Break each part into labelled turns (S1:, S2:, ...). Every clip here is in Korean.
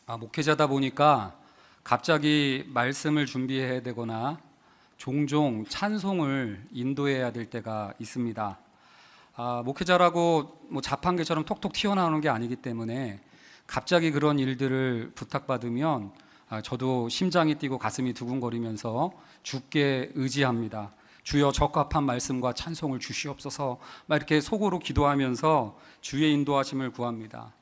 S1: 목회자다 보니까 갑자기 말씀을 준비해야 되거나 종종 찬송을 인도해야 될 때가 있습니다. 목회자라고 자판기처럼 톡톡 튀어나오는 게 아니기 때문에 갑자기 그런 일들을 부탁받으면 저도 심장이 뛰고 가슴이 두근거리면서 주께 의지합니다. 주여 적합한 말씀과 찬송을 주시옵소서 이렇게 속으로 기도하면서 주의 인도하심을 구합니다.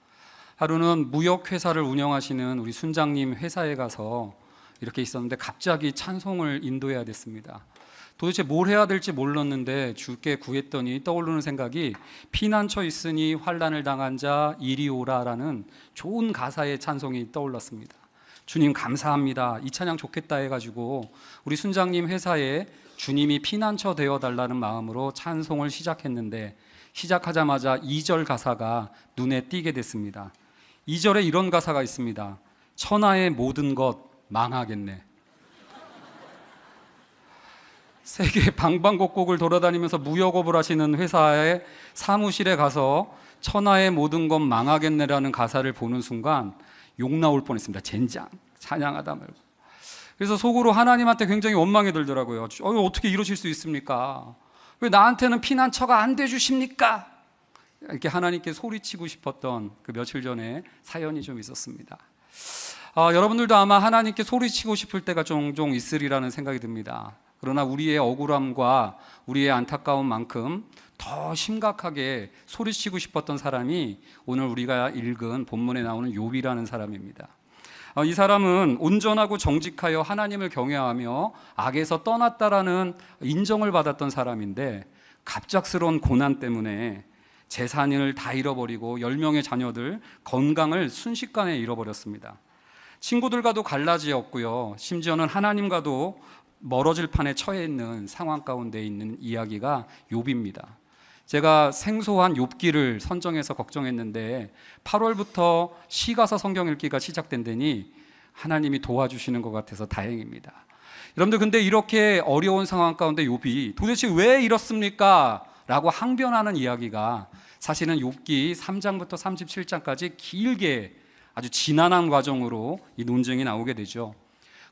S1: 하루는 무역회사를 운영하시는 우리 순장님 회사에 가서 이렇게 있었는데 갑자기 찬송을 인도해야 됐습니다. 도대체 뭘 해야 될지 몰랐는데 주께 구했더니 떠오르는 생각이 피난처 있으니 환난을 당한 자 이리 오라라는 좋은 가사의 찬송이 떠올랐습니다. 주님 감사합니다. 이 찬양 좋겠다 해가지고 우리 순장님 회사에 주님이 피난처 되어달라는 마음으로 찬송을 시작했는데 시작하자마자 2절 가사가 눈에 띄게 됐습니다. 2절에 이런 가사가 있습니다. 천하의 모든 것 망하겠네. 세계 방방곡곡을 돌아다니면서 무역업을 하시는 회사의 사무실에 가서 천하의 모든 것 망하겠네라는 가사를 보는 순간 욕 나올 뻔했습니다. 젠장, 찬양하다 말고. 그래서 속으로 하나님한테 굉장히 원망이 들더라고요. 어떻게 이러실 수 있습니까? 왜 나한테는 피난처가 안 돼주십니까? 이렇게 하나님께 소리치고 싶었던 그 며칠 전에 사연이 좀 있었습니다. 여러분들도 아마 하나님께 소리치고 싶을 때가 종종 있으리라는 생각이 듭니다. 그러나 우리의 억울함과 우리의 안타까운 만큼 더 심각하게 소리치고 싶었던 사람이 오늘 우리가 읽은 본문에 나오는 욥이라는 사람입니다. 이 사람은 온전하고 정직하여 하나님을 경외하며 악에서 떠났다라는 인정을 받았던 사람인데 갑작스러운 고난 때문에 재산을 다 잃어버리고 10명의 자녀들 건강을 순식간에 잃어버렸습니다. 친구들과도 갈라지었고요. 심지어는 하나님과도 멀어질 판에 처해 있는 상황 가운데 있는 이야기가 욥입니다. 제가 생소한 욥기를 선정해서 걱정했는데 8월부터 시가서 성경 읽기가 시작된다니 하나님이 도와주시는 것 같아서 다행입니다. 여러분들 근데 이렇게 어려운 상황 가운데 욥이 도대체 왜 이렇습니까? 라고 항변하는 이야기가 사실은 욥기 3장부터 37장까지 길게 아주 지난한 과정으로 이 논쟁이 나오게 되죠.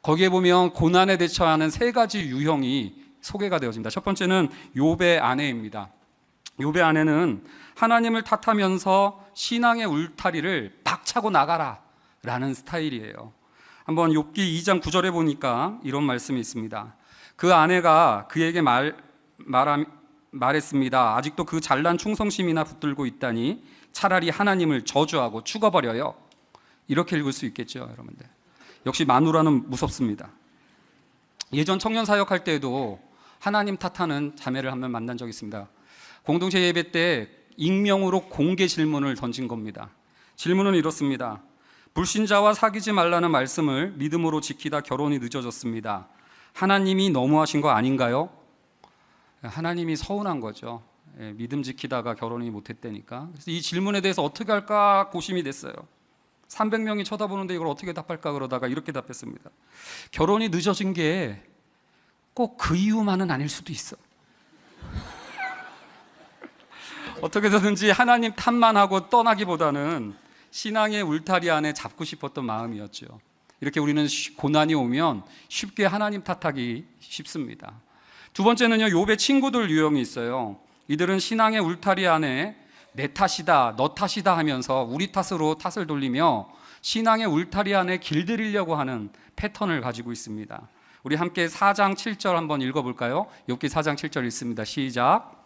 S1: 거기에 보면 고난에 대처하는 세 가지 유형이 소개가 되어집니다. 첫 번째는 욥의 아내입니다. 욥의 아내는 하나님을 탓하면서 신앙의 울타리를 박차고 나가라 라는 스타일이에요. 한번 욥기 2장 9절에 보니까 이런 말씀이 있습니다. 그 아내가 그에게 말했습니다. 아직도 그 잘난 충성심이나 붙들고 있다니 차라리 하나님을 저주하고 죽어버려요. 이렇게 읽을 수 있겠죠, 여러분들. 역시 마누라는 무섭습니다. 예전 청년 사역할 때에도 하나님 탓하는 자매를 한 명 만난 적이 있습니다. 공동체 예배 때 익명으로 공개 질문을 던진 겁니다. 질문은 이렇습니다. 불신자와 사귀지 말라는 말씀을 믿음으로 지키다 결혼이 늦어졌습니다. 하나님이 너무하신 거 아닌가요? 하나님이 서운한 거죠. 믿음 지키다가 결혼이 못했다니까. 그래서 이 질문에 대해서 어떻게 할까 고심이 됐어요. 300명이 쳐다보는데 이걸 어떻게 답할까 그러다가 이렇게 답했습니다. 결혼이 늦어진 게 꼭 그 이유만은 아닐 수도 있어. 어떻게 해서든지 하나님 탓만 하고 떠나기보다는 신앙의 울타리 안에 잡고 싶었던 마음이었죠. 이렇게 우리는 고난이 오면 쉽게 하나님 탓하기 쉽습니다. 두 번째는요, 욥의 친구들 유형이 있어요. 이들은 신앙의 울타리 안에 내 탓이다, 너 탓이다 하면서 우리 탓으로 탓을 돌리며 신앙의 울타리 안에 길들이려고 하는 패턴을 가지고 있습니다. 우리 함께 4장 7절 한번 읽어볼까요? 욥기 4장 7절 읽습니다. 시작.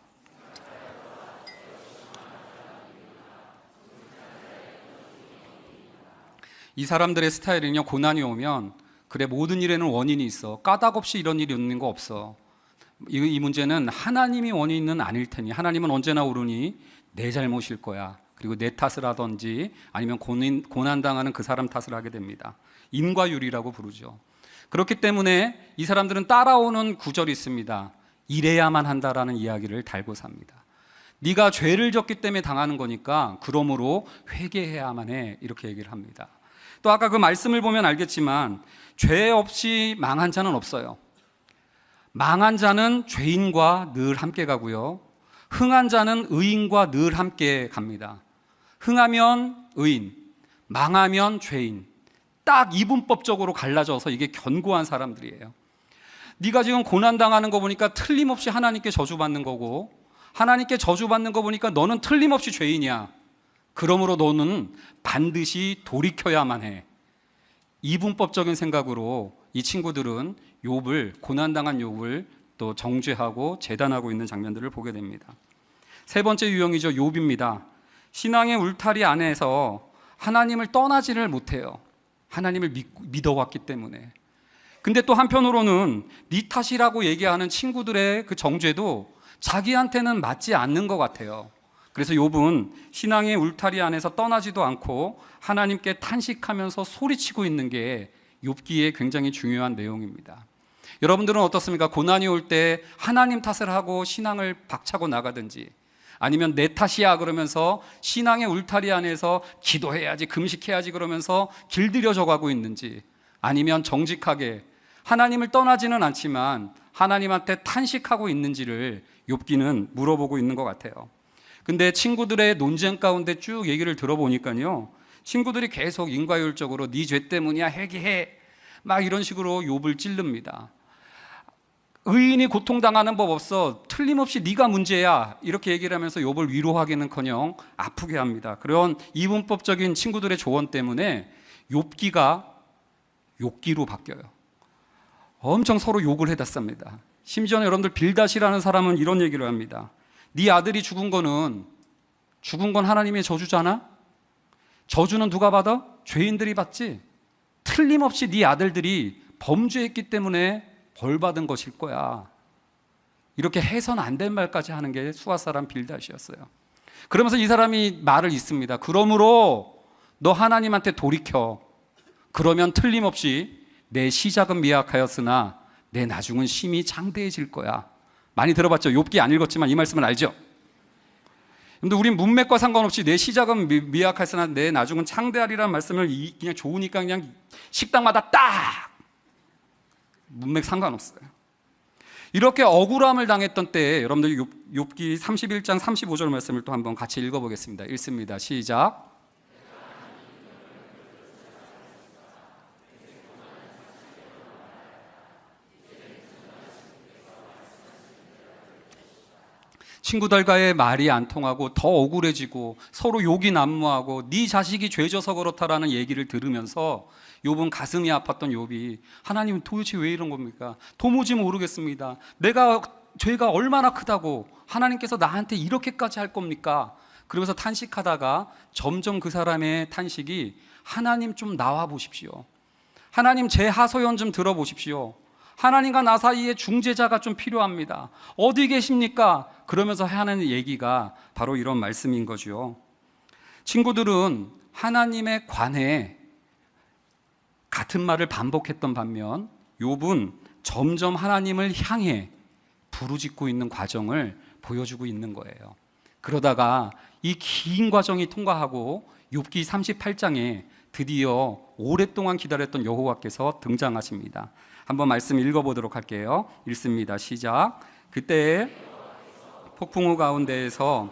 S1: 이 사람들의 스타일은요, 고난이 오면 그래 모든 일에는 원인이 있어. 까닭 없이 이런 일이 있는 거 없어. 이 문제는 하나님이 원인은 아닐 테니 하나님은 언제나 오르니 내 잘못일 거야. 그리고 내 탓을 하든지 아니면 고난당하는 그 사람 탓을 하게 됩니다. 인과율이라고 부르죠. 그렇기 때문에 이 사람들은 따라오는 구절이 있습니다. 이래야만 한다라는 이야기를 달고 삽니다. 네가 죄를 졌기 때문에 당하는 거니까 그러므로 회개해야만 해. 이렇게 얘기를 합니다. 또 아까 그 말씀을 보면 알겠지만 죄 없이 망한 자는 없어요. 망한 자는 죄인과 늘 함께 가고요. 흥한 자는 의인과 늘 함께 갑니다. 흥하면 의인, 망하면 죄인. 딱 이분법적으로 갈라져서 이게 견고한 사람들이에요. 네가 지금 고난당하는 거 보니까 틀림없이 하나님께 저주받는 거고, 하나님께 저주받는 거 보니까 너는 틀림없이 죄인이야. 그러므로 너는 반드시 돌이켜야만 해. 이분법적인 생각으로 이 친구들은 욥을, 고난당한 욥을 또 정죄하고 재단하고 있는 장면들을 보게 됩니다. 세 번째 유형이죠. 욥입니다. 신앙의 울타리 안에서 하나님을 떠나지를 못해요. 하나님을 믿어왔기 때문에. 근데 또 한편으로는 네 탓이라고 얘기하는 친구들의 그 정죄도 자기한테는 맞지 않는 것 같아요. 그래서 욥은 신앙의 울타리 안에서 떠나지도 않고 하나님께 탄식하면서 소리치고 있는 게 욥기의 굉장히 중요한 내용입니다. 여러분들은 어떻습니까? 고난이 올 때 하나님 탓을 하고 신앙을 박차고 나가든지, 아니면 내 탓이야 그러면서 신앙의 울타리 안에서 기도해야지, 금식해야지 그러면서 길들여져 가고 있는지, 아니면 정직하게 하나님을 떠나지는 않지만 하나님한테 탄식하고 있는지를 욥기는 물어보고 있는 것 같아요. 근데 친구들의 논쟁 가운데 쭉 얘기를 들어보니까요, 친구들이 계속 인과율적으로 네 죄 때문이야, 회개해, 막 이런 식으로 욥을 찌릅니다. 의인이 고통당하는 법 없어, 틀림없이 네가 문제야, 이렇게 얘기를 하면서 욥을 위로하기는커녕 아프게 합니다. 그런 이분법적인 친구들의 조언 때문에 욥기가 욕기로 바뀌어요. 엄청 서로 욕을 해댔습니다. 심지어는 여러분들 빌닷이라는 사람은 이런 얘기를 합니다. 네 아들이 죽은 건 하나님의 저주잖아? 저주는 누가 받아? 죄인들이 받지. 틀림없이 네 아들들이 범죄했기 때문에 벌 받은 것일 거야. 이렇게 해서는 안 된 말까지 하는 게 수아 사람 빌닷이었어요. 그러면서 이 사람이 말을 잇습니다. 그러므로 너 하나님한테 돌이켜. 그러면 틀림없이 내 시작은 미약하였으나 내 나중은 심히 장대해질 거야. 많이 들어봤죠? 욥기 안 읽었지만 이 말씀은 알죠? 근데 우린 문맥과 상관없이 내 시작은 미약하였으나 내 나중은 창대하리라는 말씀을 그냥 좋으니까 그냥 식당마다 딱! 문맥 상관없어요. 이렇게 억울함을 당했던 때에 여러분들 욥기 31장 35절 말씀을 또 한번 같이 읽어보겠습니다. 읽습니다. 시작. 친구들과의 말이 안 통하고 더 억울해지고 서로 욕이 난무하고 네 자식이 죄져서 그렇다라는 얘기를 들으면서 욥은 가슴이 아팠던 욥이 하나님 도대체 왜 이런 겁니까? 도무지 모르겠습니다. 내가 죄가 얼마나 크다고 하나님께서 나한테 이렇게까지 할 겁니까? 그러면서 탄식하다가 점점 그 사람의 탄식이 하나님 좀 나와 보십시오. 하나님 제 하소연 좀 들어보십시오. 하나님과 나 사이에 중재자가 좀 필요합니다. 어디 계십니까? 그러면서 하는 얘기가 바로 이런 말씀인 거죠. 친구들은 하나님에 관해 같은 말을 반복했던 반면 욥은 점점 하나님을 향해 부르짖고 있는 과정을 보여주고 있는 거예요. 그러다가 이 긴 과정이 통과하고 욥기 38장에 드디어 오랫동안 기다렸던 여호와께서 등장하십니다. 한번 말씀 읽어보도록 할게요. 읽습니다. 시작. 그때 폭풍우 가운데에서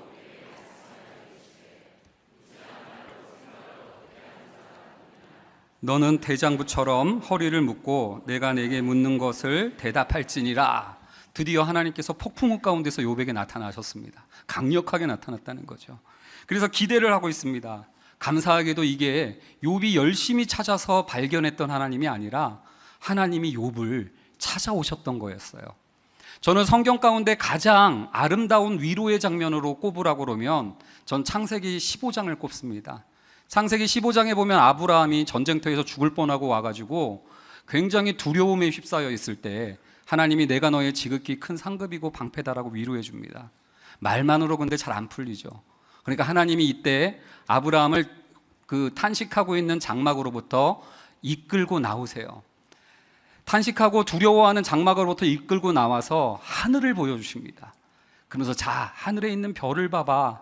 S1: 너는 대장부처럼 허리를 묶고 내가 내게 묻는 것을 대답할지니라. 드디어 하나님께서 폭풍우 가운데서 욥에게 나타나셨습니다. 강력하게 나타났다는 거죠. 그래서 기대를 하고 있습니다. 감사하게도 이게 욥이 열심히 찾아서 발견했던 하나님이 아니라 하나님이 욥을 찾아오셨던 거였어요. 저는 성경 가운데 가장 아름다운 위로의 장면으로 꼽으라고 그러면 전 창세기 15장을 꼽습니다. 창세기 15장에 보면 아브라함이 전쟁터에서 죽을 뻔하고 와가지고 굉장히 두려움에 휩싸여 있을 때 하나님이 내가 너의 지극히 큰 상급이고 방패다라고 위로해 줍니다. 말만으로 근데 잘 안 풀리죠. 그러니까 하나님이 이때 아브라함을 그 탄식하고 있는 장막으로부터 이끌고 나오세요. 탄식하고 두려워하는 장막으로부터 이끌고 나와서 하늘을 보여주십니다. 그러면서 자, 하늘에 있는 별을 봐봐.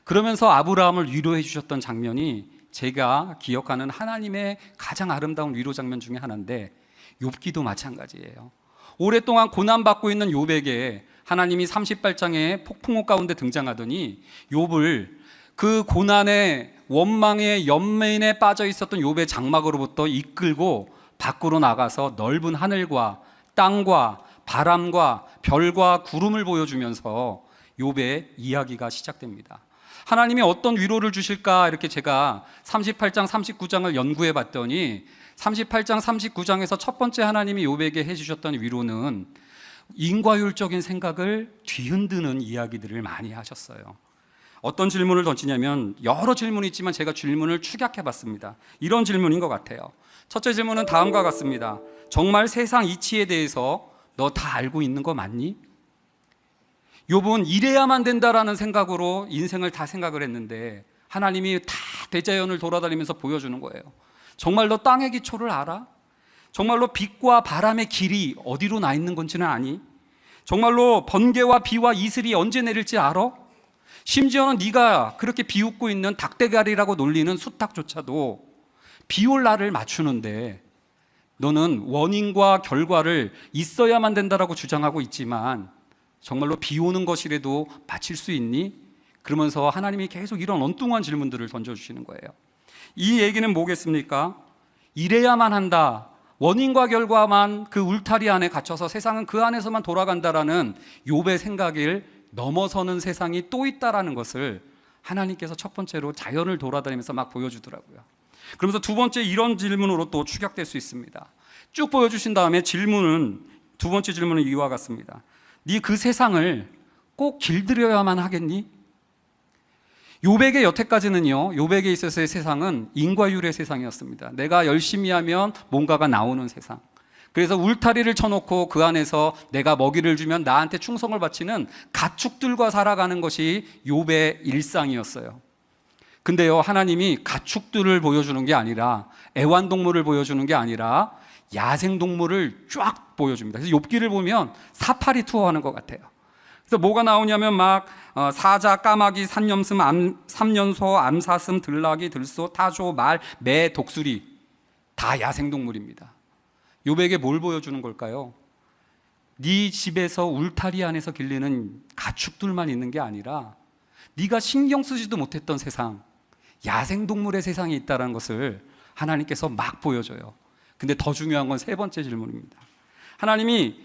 S1: 그러면서 아브라함을 위로해 주셨던 장면이 제가 기억하는 하나님의 가장 아름다운 위로 장면 중에 하나인데 욥기도 마찬가지예요. 오랫동안 고난받고 있는 욥에게 하나님이 38장에 폭풍우 가운데 등장하더니 욥을 그 고난의 원망의 연매인에 빠져 있었던 욥의 장막으로부터 이끌고 밖으로 나가서 넓은 하늘과 땅과 바람과 별과 구름을 보여주면서 욥의 이야기가 시작됩니다. 하나님이 어떤 위로를 주실까 이렇게 제가 38장 39장을 연구해 봤더니 38장 39장에서 첫 번째 하나님이 욥에게 해주셨던 위로는 인과율적인 생각을 뒤흔드는 이야기들을 많이 하셨어요. 어떤 질문을 던지냐면 여러 질문이 있지만 제가 질문을 축약해 봤습니다. 이런 질문인 것 같아요. 첫째 질문은 다음과 같습니다. 정말 세상 이치에 대해서 너 다 알고 있는 거 맞니? 욥은 이래야만 된다라는 생각으로 인생을 다 생각을 했는데 하나님이 다 대자연을 돌아다니면서 보여주는 거예요. 정말 너 땅의 기초를 알아? 정말로 빛과 바람의 길이 어디로 나 있는 건지는 아니? 정말로 번개와 비와 이슬이 언제 내릴지 알아? 심지어는 네가 그렇게 비웃고 있는 닭대가리라고 놀리는 수탉조차도 비올 날을 맞추는데 너는 원인과 결과를 있어야만 된다라고 주장하고 있지만 정말로 비 오는 것이라도 맞힐 수 있니? 그러면서 하나님이 계속 이런 엉뚱한 질문들을 던져주시는 거예요. 이 얘기는 뭐겠습니까? 이래야만 한다. 원인과 결과만 그 울타리 안에 갇혀서 세상은 그 안에서만 돌아간다라는 욥의 생각을 넘어서는 세상이 또 있다라는 것을 하나님께서 첫 번째로 자연을 돌아다니면서 막 보여주더라고요. 그러면서 두 번째 이런 질문으로 또 추격될 수 있습니다. 쭉 보여주신 다음에 두 번째 질문은 이와 같습니다. 네 그 세상을 꼭 길들여야만 하겠니? 욥에게 여태까지는요, 욥에게 있어서의 세상은 인과율의 세상이었습니다. 내가 열심히 하면 뭔가가 나오는 세상. 그래서 울타리를 쳐놓고 그 안에서 내가 먹이를 주면 나한테 충성을 바치는 가축들과 살아가는 것이 욥의 일상이었어요. 근데요, 하나님이 가축들을 보여주는 게 아니라 애완동물을 보여주는 게 아니라 야생동물을 쫙 보여줍니다. 그래서 욥기를 보면 사파리 투어하는 것 같아요. 그래서 뭐가 나오냐면 막 사자, 까마귀, 산염슴, 삼년소, 암사슴, 들나귀, 들소, 타조, 말, 매, 독수리 다 야생동물입니다. 욥에게 뭘 보여주는 걸까요? 네 집에서 울타리 안에서 길리는 가축들만 있는 게 아니라 네가 신경 쓰지도 못했던 세상, 야생동물의 세상이 있다는 것을 하나님께서 막 보여줘요. 근데 더 중요한 건 세 번째 질문입니다. 하나님이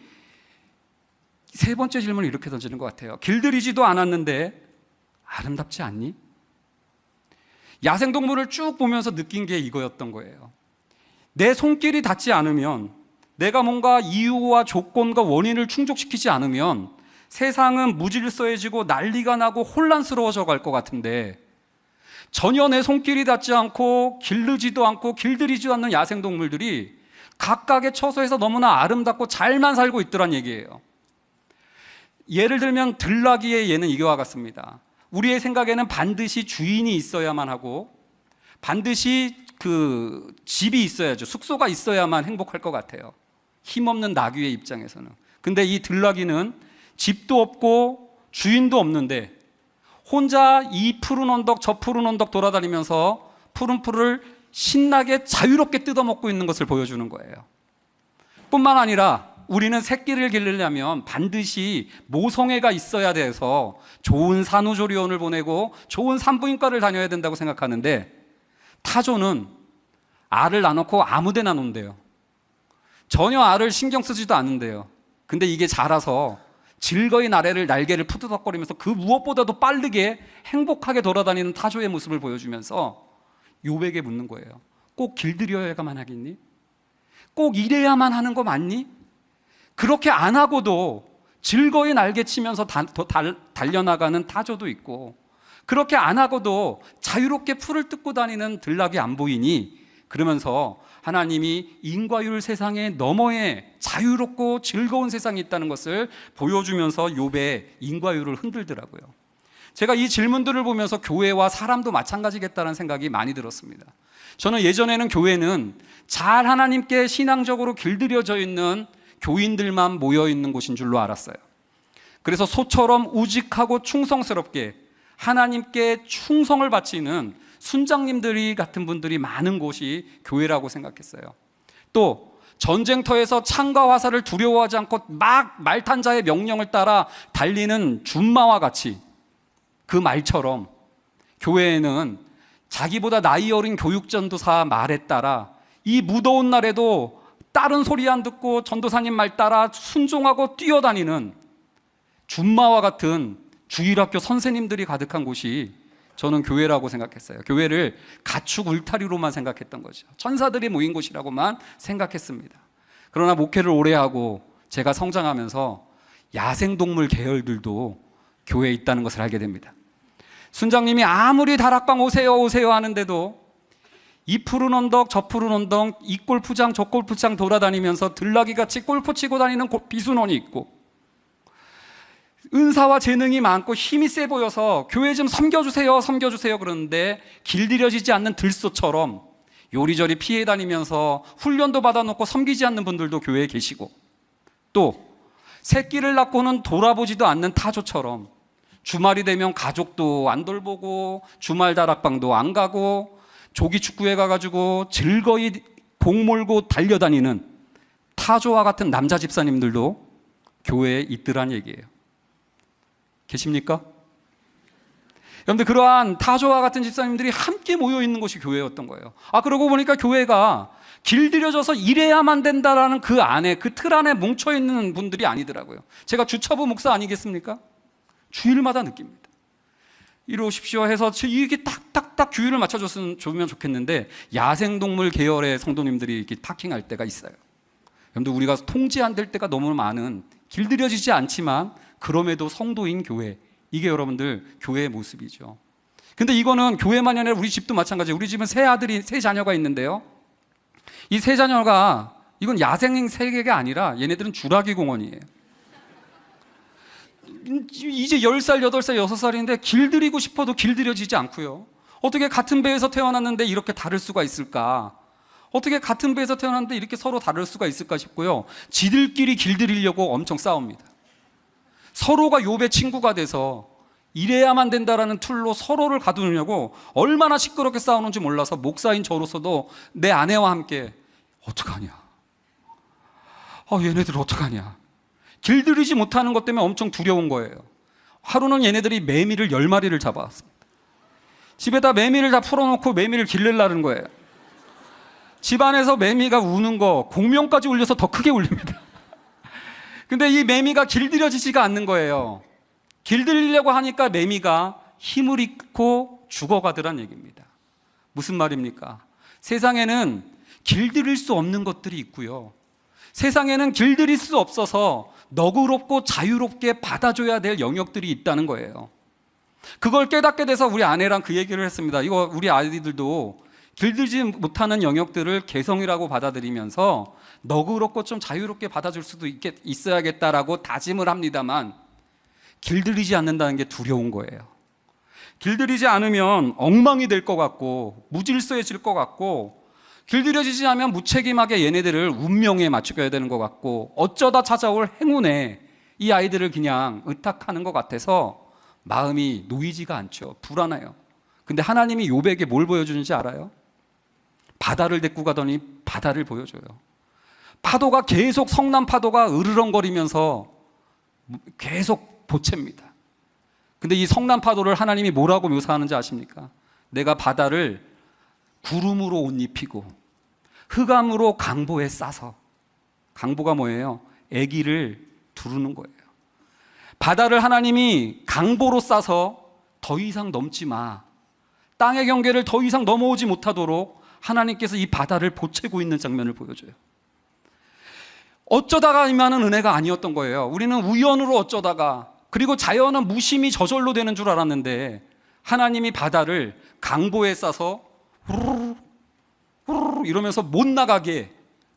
S1: 세 번째 질문을 이렇게 던지는 것 같아요. 길들이지도 않았는데 아름답지 않니? 야생동물을 쭉 보면서 느낀 게 이거였던 거예요. 내 손길이 닿지 않으면, 내가 뭔가 이유와 조건과 원인을 충족시키지 않으면 세상은 무질서해지고 난리가 나고 혼란스러워져 갈 것 같은데 전혀 내 손길이 닿지 않고 기르지도 않고 길들이지도 않는 야생동물들이 각각의 처소에서 너무나 아름답고 잘만 살고 있더란 얘기예요. 예를 들면 들나귀의 예는 이와 같습니다. 우리의 생각에는 반드시 주인이 있어야만 하고 반드시 그 집이 있어야죠. 숙소가 있어야만 행복할 것 같아요. 힘없는 나귀의 입장에서는. 근데 이 들나귀는 집도 없고 주인도 없는데 혼자 이 푸른 언덕 저 푸른 언덕 돌아다니면서 푸른 풀을 신나게 자유롭게 뜯어먹고 있는 것을 보여주는 거예요. 뿐만 아니라 우리는 새끼를 기르려면 반드시 모성애가 있어야 돼서 좋은 산후조리원을 보내고 좋은 산부인과를 다녀야 된다고 생각하는데 타조는 알을 낳아놓고 아무 데나 놓는데요. 전혀 알을 신경 쓰지도 않는데요. 근데 이게 자라서 즐거이 날개를 푸드덕거리면서 그 무엇보다도 빠르게 행복하게 돌아다니는 타조의 모습을 보여주면서 욥에게 묻는 거예요. 꼭 길들여야만 하겠니? 꼭 이래야만 하는 거 맞니? 그렇게 안 하고도 즐거이 날개치면서 달려나가는 타조도 있고 그렇게 안 하고도 자유롭게 풀을 뜯고 다니는 들나귀 안 보이니? 그러면서 하나님이 인과율 세상에 너머에 자유롭고 즐거운 세상이 있다는 것을 보여주면서 욥의 인과율을 흔들더라고요. 제가 이 질문들을 보면서 교회와 사람도 마찬가지겠다는 생각이 많이 들었습니다. 저는 예전에는 교회는 잘 하나님께 신앙적으로 길들여져 있는 교인들만 모여 있는 곳인 줄로 알았어요. 그래서 소처럼 우직하고 충성스럽게 하나님께 충성을 바치는 순장님들이 같은 분들이 많은 곳이 교회라고 생각했어요. 또 전쟁터에서 창과 화살을 두려워하지 않고 막 말탄자의 명령을 따라 달리는 준마와 같이 그 말처럼 교회에는 자기보다 나이 어린 교육전도사 말에 따라 이 무더운 날에도 다른 소리 안 듣고 전도사님 말 따라 순종하고 뛰어다니는 준마와 같은 주일학교 선생님들이 가득한 곳이 저는 교회라고 생각했어요. 교회를 가축 울타리로만 생각했던 거죠. 천사들이 모인 곳이라고만 생각했습니다. 그러나 목회를 오래 하고 제가 성장하면서 야생동물 계열들도 교회에 있다는 것을 알게 됩니다. 순장님이 아무리 다락방 오세요 오세요 하는데도 이 푸른 언덕 저 푸른 언덕 이 골프장 저 골프장 돌아다니면서 들나귀같이 골프 치고 다니는 비순원이 있고, 은사와 재능이 많고 힘이 세 보여서 교회 좀 섬겨주세요 섬겨주세요 그러는데 길들여지지 않는 들소처럼 요리저리 피해 다니면서 훈련도 받아놓고 섬기지 않는 분들도 교회에 계시고, 또 새끼를 낳고는 돌아보지도 않는 타조처럼 주말이 되면 가족도 안 돌보고 주말 다락방도 안 가고 조기 축구회 가가지고 즐거이 공 몰고 달려다니는 타조와 같은 남자 집사님들도 교회에 있더란 얘기예요. 계십니까? 여러분들, 그러한 타조와 같은 집사님들이 함께 모여 있는 곳이 교회였던 거예요. 그러고 보니까 교회가 길들여져서 이래야만 된다라는 그 안에, 그 틀 안에 뭉쳐 있는 분들이 아니더라고요. 제가 주차부 목사 아니겠습니까? 주일마다 느낍니다. 이러십시오 해서 이게 딱딱딱 규율을 맞춰줬으면 좋겠는데 야생동물 계열의 성도님들이 이렇게 파킹할 때가 있어요. 여러분들, 우리가 통제 안 될 때가 너무 많은, 길들여지지 않지만 그럼에도 성도인 교회, 이게 여러분들 교회의 모습이죠. 근데 이거는 교회만이 아니라 우리 집도 마찬가지예요. 우리 집은 세 자녀가 있는데요, 이 세 자녀가 이건 야생 세계가 아니라 얘네들은 주라기 공원이에요. 이제 10살, 8살, 6살인데 길들이고 싶어도 길들여지지 않고요. 어떻게 같은 배에서 태어났는데 이렇게 다를 수가 있을까? 어떻게 같은 배에서 태어났는데 이렇게 서로 다를 수가 있을까 싶고요. 지들끼리 길들이려고 엄청 싸웁니다. 서로가 욥의 친구가 돼서 이래야만 된다라는 틀로 서로를 가두려고 얼마나 시끄럽게 싸우는지 몰라서 목사인 저로서도 내 아내와 함께 어떡하냐, 얘네들 어떡하냐, 길들이지 못하는 것 때문에 엄청 두려운 거예요. 하루는 얘네들이 매미를 10마리를 잡아왔습니다. 집에다 매미를 다 풀어놓고 매미를 기르려는 거예요. 집안에서 매미가 우는 거 공명까지 울려서 더 크게 울립니다. 근데 이 매미가 길들여지지가 않는 거예요. 길들이려고 하니까 매미가 힘을 잃고 죽어가더란 얘기입니다. 무슨 말입니까? 세상에는 길들일 수 없는 것들이 있고요, 세상에는 길들일 수 없어서 너그럽고 자유롭게 받아줘야 될 영역들이 있다는 거예요. 그걸 깨닫게 돼서 우리 아내랑 그 얘기를 했습니다. 이거 우리 아이들도 길들지 못하는 영역들을 개성이라고 받아들이면서 너그럽고 좀 자유롭게 받아줄 수도 있어야겠다라고 다짐을 합니다만, 길들이지 않는다는 게 두려운 거예요. 길들이지 않으면 엉망이 될 것 같고 무질서해질 것 같고, 길들여지지 않으면 무책임하게 얘네들을 운명에 맞춰야 되는 것 같고, 어쩌다 찾아올 행운에 이 아이들을 그냥 의탁하는 것 같아서 마음이 놓이지가 않죠. 불안해요. 근데 하나님이 욥에게 뭘 보여주는지 알아요? 바다를 데리고 가더니 바다를 보여줘요. 파도가 계속, 성남 파도가 으르렁거리면서 계속 보챕니다. 근데 이 성남 파도를 하나님이 뭐라고 묘사하는지 아십니까? 내가 바다를 구름으로 옷 입히고 흑암으로 강보에 싸서, 강보가 뭐예요? 애기를 두르는 거예요. 바다를 하나님이 강보로 싸서 더 이상 넘지 마, 땅의 경계를 더 이상 넘어오지 못하도록 하나님께서 이 바다를 보채고 있는 장면을 보여줘요. 어쩌다가 임하는 은혜가 아니었던 거예요. 우리는 우연으로 어쩌다가, 그리고 자연은 무심히 저절로 되는 줄 알았는데 하나님이 바다를 강보에 싸서 후루룩 후루룩 이러면서 못 나가게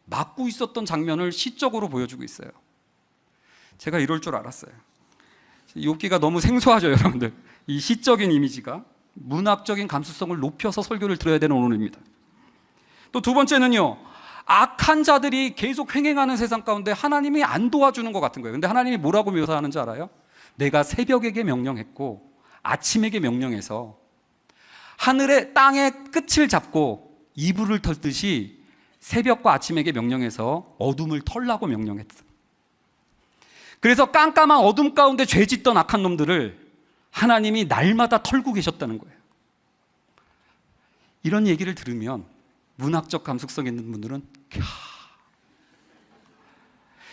S1: 막고 있었던 장면을 시적으로 보여주고 있어요. 제가 이럴 줄 알았어요. 욥기가 너무 생소하죠, 여러분들. 이 시적인 이미지가 문학적인 감수성을 높여서 설교를 들어야 되는 오늘입니다. 또 두 번째는요, 악한 자들이 계속 횡행하는 세상 가운데 하나님이 안 도와주는 것 같은 거예요. 근데 하나님이 뭐라고 묘사하는지 알아요? 내가 새벽에게 명령했고 아침에게 명령해서 하늘의 땅의 끝을 잡고 이불을 털듯이 새벽과 아침에게 명령해서 어둠을 털라고 명령했다. 그래서 깜깜한 어둠 가운데 죄 짓던 악한 놈들을 하나님이 날마다 털고 계셨다는 거예요. 이런 얘기를 들으면 문학적 감수성 있는 분들은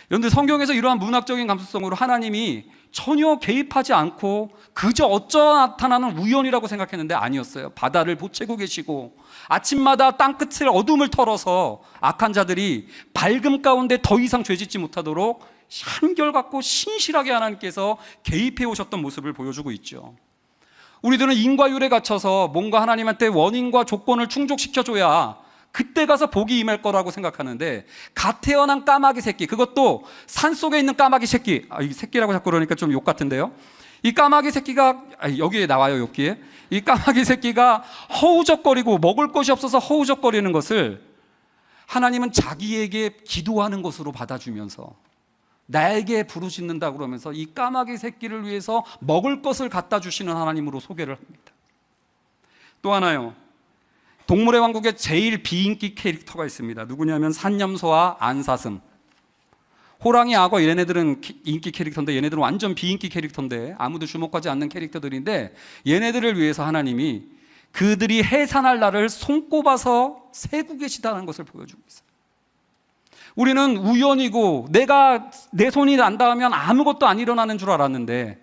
S1: 그런데 성경에서 이러한 문학적인 감수성으로 하나님이 전혀 개입하지 않고 그저 어쩌 나타나는 우연이라고 생각했는데 아니었어요. 바다를 보채고 계시고 아침마다 땅끝을 어둠을 털어서 악한 자들이 밝음 가운데 더 이상 죄짓지 못하도록 한결같고 신실하게 하나님께서 개입해 오셨던 모습을 보여주고 있죠. 우리들은 인과율에 갇혀서 뭔가 하나님한테 원인과 조건을 충족시켜줘야 그때 가서 복이 임할 거라고 생각하는데, 갓 태어난 까마귀 새끼, 그것도 산속에 있는 까마귀 새끼, 이 새끼라고 자꾸 그러니까 좀 욕 같은데요. 이 까마귀 새끼가 여기에 나와요. 여기에 이 까마귀 새끼가 허우적거리고 먹을 것이 없어서 허우적거리는 것을 하나님은 자기에게 기도하는 것으로 받아주면서 나에게 부르짖는다 그러면서 이 까마귀 새끼를 위해서 먹을 것을 갖다 주시는 하나님으로 소개를 합니다. 또 하나요, 동물의 왕국에 제일 비인기 캐릭터가 있습니다. 누구냐면 산념소와 안사슴. 호랑이, 악어 얘네들은 인기 캐릭터인데 얘네들은 완전 비인기 캐릭터인데 아무도 주목하지 않는 캐릭터들인데, 얘네들을 위해서 하나님이 그들이 해산할 날을 손꼽아서 세고 계시다는 것을 보여주고 있어요. 우리는 우연이고 내가 내 손이 안 닿으면 아무것도 안 일어나는 줄 알았는데,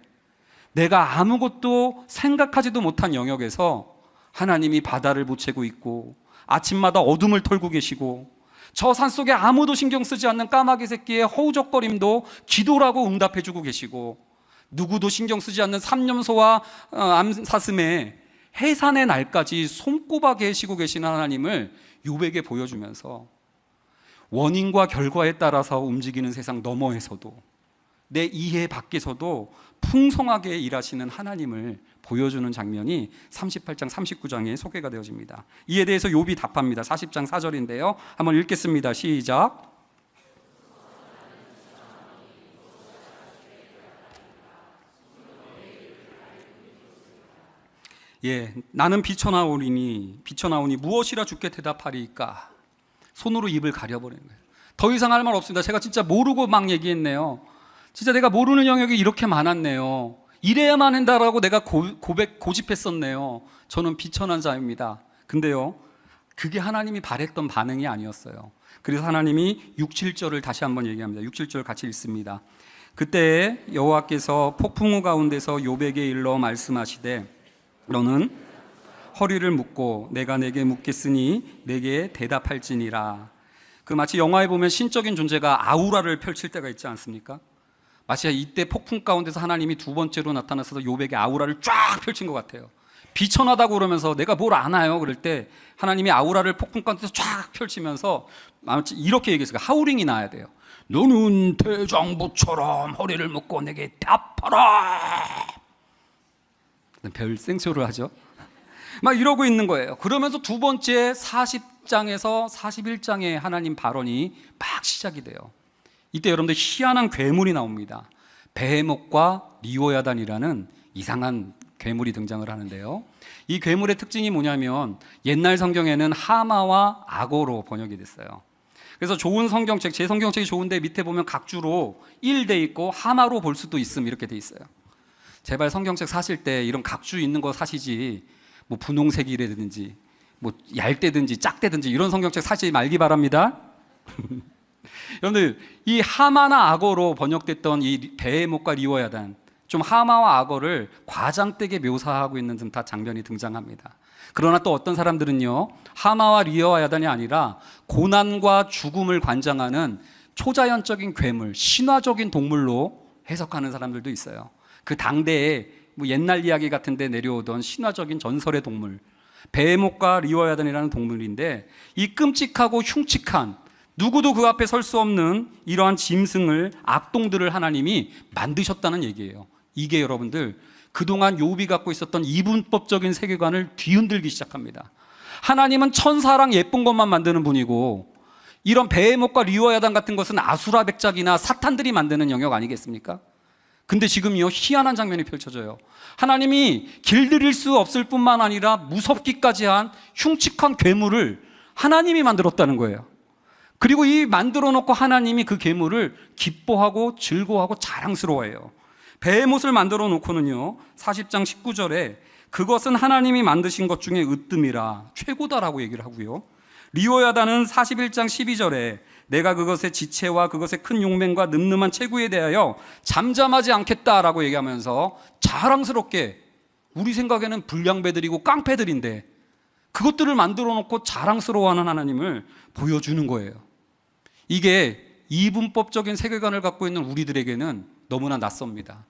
S1: 내가 아무것도 생각하지도 못한 영역에서 하나님이 바다를 보채고 있고 아침마다 어둠을 털고 계시고 저 산속에 아무도 신경 쓰지 않는 까마귀 새끼의 허우적거림도 기도라고 응답해 주고 계시고, 누구도 신경 쓰지 않는 삼념소와 암사슴의 해산의 날까지 손꼽아 계시고 계시는 하나님을 욥에게 보여주면서 원인과 결과에 따라서 움직이는 세상 너머에서도 내 이해 밖에서도 풍성하게 일하시는 하나님을 보여주는 장면이 38장 39장에 소개가 되어집니다. 이에 대해서 욥이 답합니다. 40장 4절인데요 한번 읽겠습니다. 시작. 나는 비쳐나오니 무엇이라 주께 대답하리까. 손으로 입을 가려버리는 거예요. 더 이상 할 말 없습니다. 제가 진짜 모르고 막 얘기했네요. 진짜 내가 모르는 영역이 이렇게 많았네요. 이래야만 한다라고 내가 고집했었네요. 저는 비천한 자입니다. 근데요, 그게 하나님이 바랬던 반응이 아니었어요. 그래서 하나님이 6, 7절을 다시 한번 얘기합니다. 6, 7절 같이 읽습니다. 그때 여호와께서 폭풍우 가운데서 욥에게 일러 말씀하시되 너는 허리를 묶고 내가 내게 묻겠으니 내게 대답할지니라. 그 마치 영화에 보면 신적인 존재가 아우라를 펼칠 때가 있지 않습니까? 마치 이때 폭풍 가운데서 하나님이 두 번째로 나타나서 욥에게 아우라를 쫙 펼친 것 같아요. 비천하다고 그러면서 내가 뭘 아나요? 그럴 때 하나님이 아우라를 폭풍 가운데서 쫙 펼치면서 마치 이렇게 얘기했어요. 하우링이 나야 돼요. 너는 대장부처럼 허리를 묶고 내게 답하라. 별 생쇼를 하죠. 막 이러고 있는 거예요. 그러면서 두 번째 40장에서 41장의 하나님 발언이 막 시작이 돼요. 이때 여러분들 희한한 괴물이 나옵니다. 베헤못과 리오야단이라는 이상한 괴물이 등장을 하는데요. 이 괴물의 특징이 뭐냐면 옛날 성경에는 하마와 악어로 번역이 됐어요. 그래서 좋은 성경책, 제 성경책이 좋은데 밑에 보면 각주로 1돼 있고 하마로 볼 수도 있음 이렇게 돼 있어요. 제발 성경책 사실 때 이런 각주 있는 거 사시지, 뭐 분홍색이라든지 뭐 얇대든지 짝대든지 이런 성경책 사지 말기 바랍니다. 여러분들, 이 하마나 악어로 번역됐던 이 베헤못과 리오야단, 좀 하마와 악어를 과장되게 묘사하고 있는 듯한 장면이 등장합니다. 그러나 또 어떤 사람들은요, 하마와 리오야단이 아니라 고난과 죽음을 관장하는 초자연적인 괴물, 신화적인 동물로 해석하는 사람들도 있어요. 그 당대에 뭐 옛날 이야기 같은데 내려오던 신화적인 전설의 동물, 베헤못과 리오야단이라는 동물인데, 이 끔찍하고 흉측한, 누구도 그 앞에 설 수 없는 이러한 짐승을, 악동들을 하나님이 만드셨다는 얘기예요. 이게 여러분들 그동안 욥이 갖고 있었던 이분법적인 세계관을 뒤흔들기 시작합니다. 하나님은 천사랑 예쁜 것만 만드는 분이고, 이런 베헤못과 리오야단 같은 것은 아수라 백작이나 사탄들이 만드는 영역 아니겠습니까? 근데 지금요, 희한한 장면이 펼쳐져요. 하나님이 길들일 수 없을 뿐만 아니라 무섭기까지 한 흉측한 괴물을 하나님이 만들었다는 거예요. 그리고 이 만들어 놓고 하나님이 그 괴물을 기뻐하고 즐거워하고 자랑스러워해요. 베헤못을 만들어 놓고는요, 40장 19절에 그것은 하나님이 만드신 것 중에 으뜸이라 최고다라고 얘기를 하고요. 리오야다는 41장 12절에 내가 그것의 지체와 그것의 큰 용맹과 늠름한 체구에 대하여 잠잠하지 않겠다라고 얘기하면서 자랑스럽게, 우리 생각에는 불량배들이고 깡패들인데 그것들을 만들어 놓고 자랑스러워하는 하나님을 보여주는 거예요. 이게 이분법적인 세계관을 갖고 있는 우리들에게는 너무나 낯섭니다.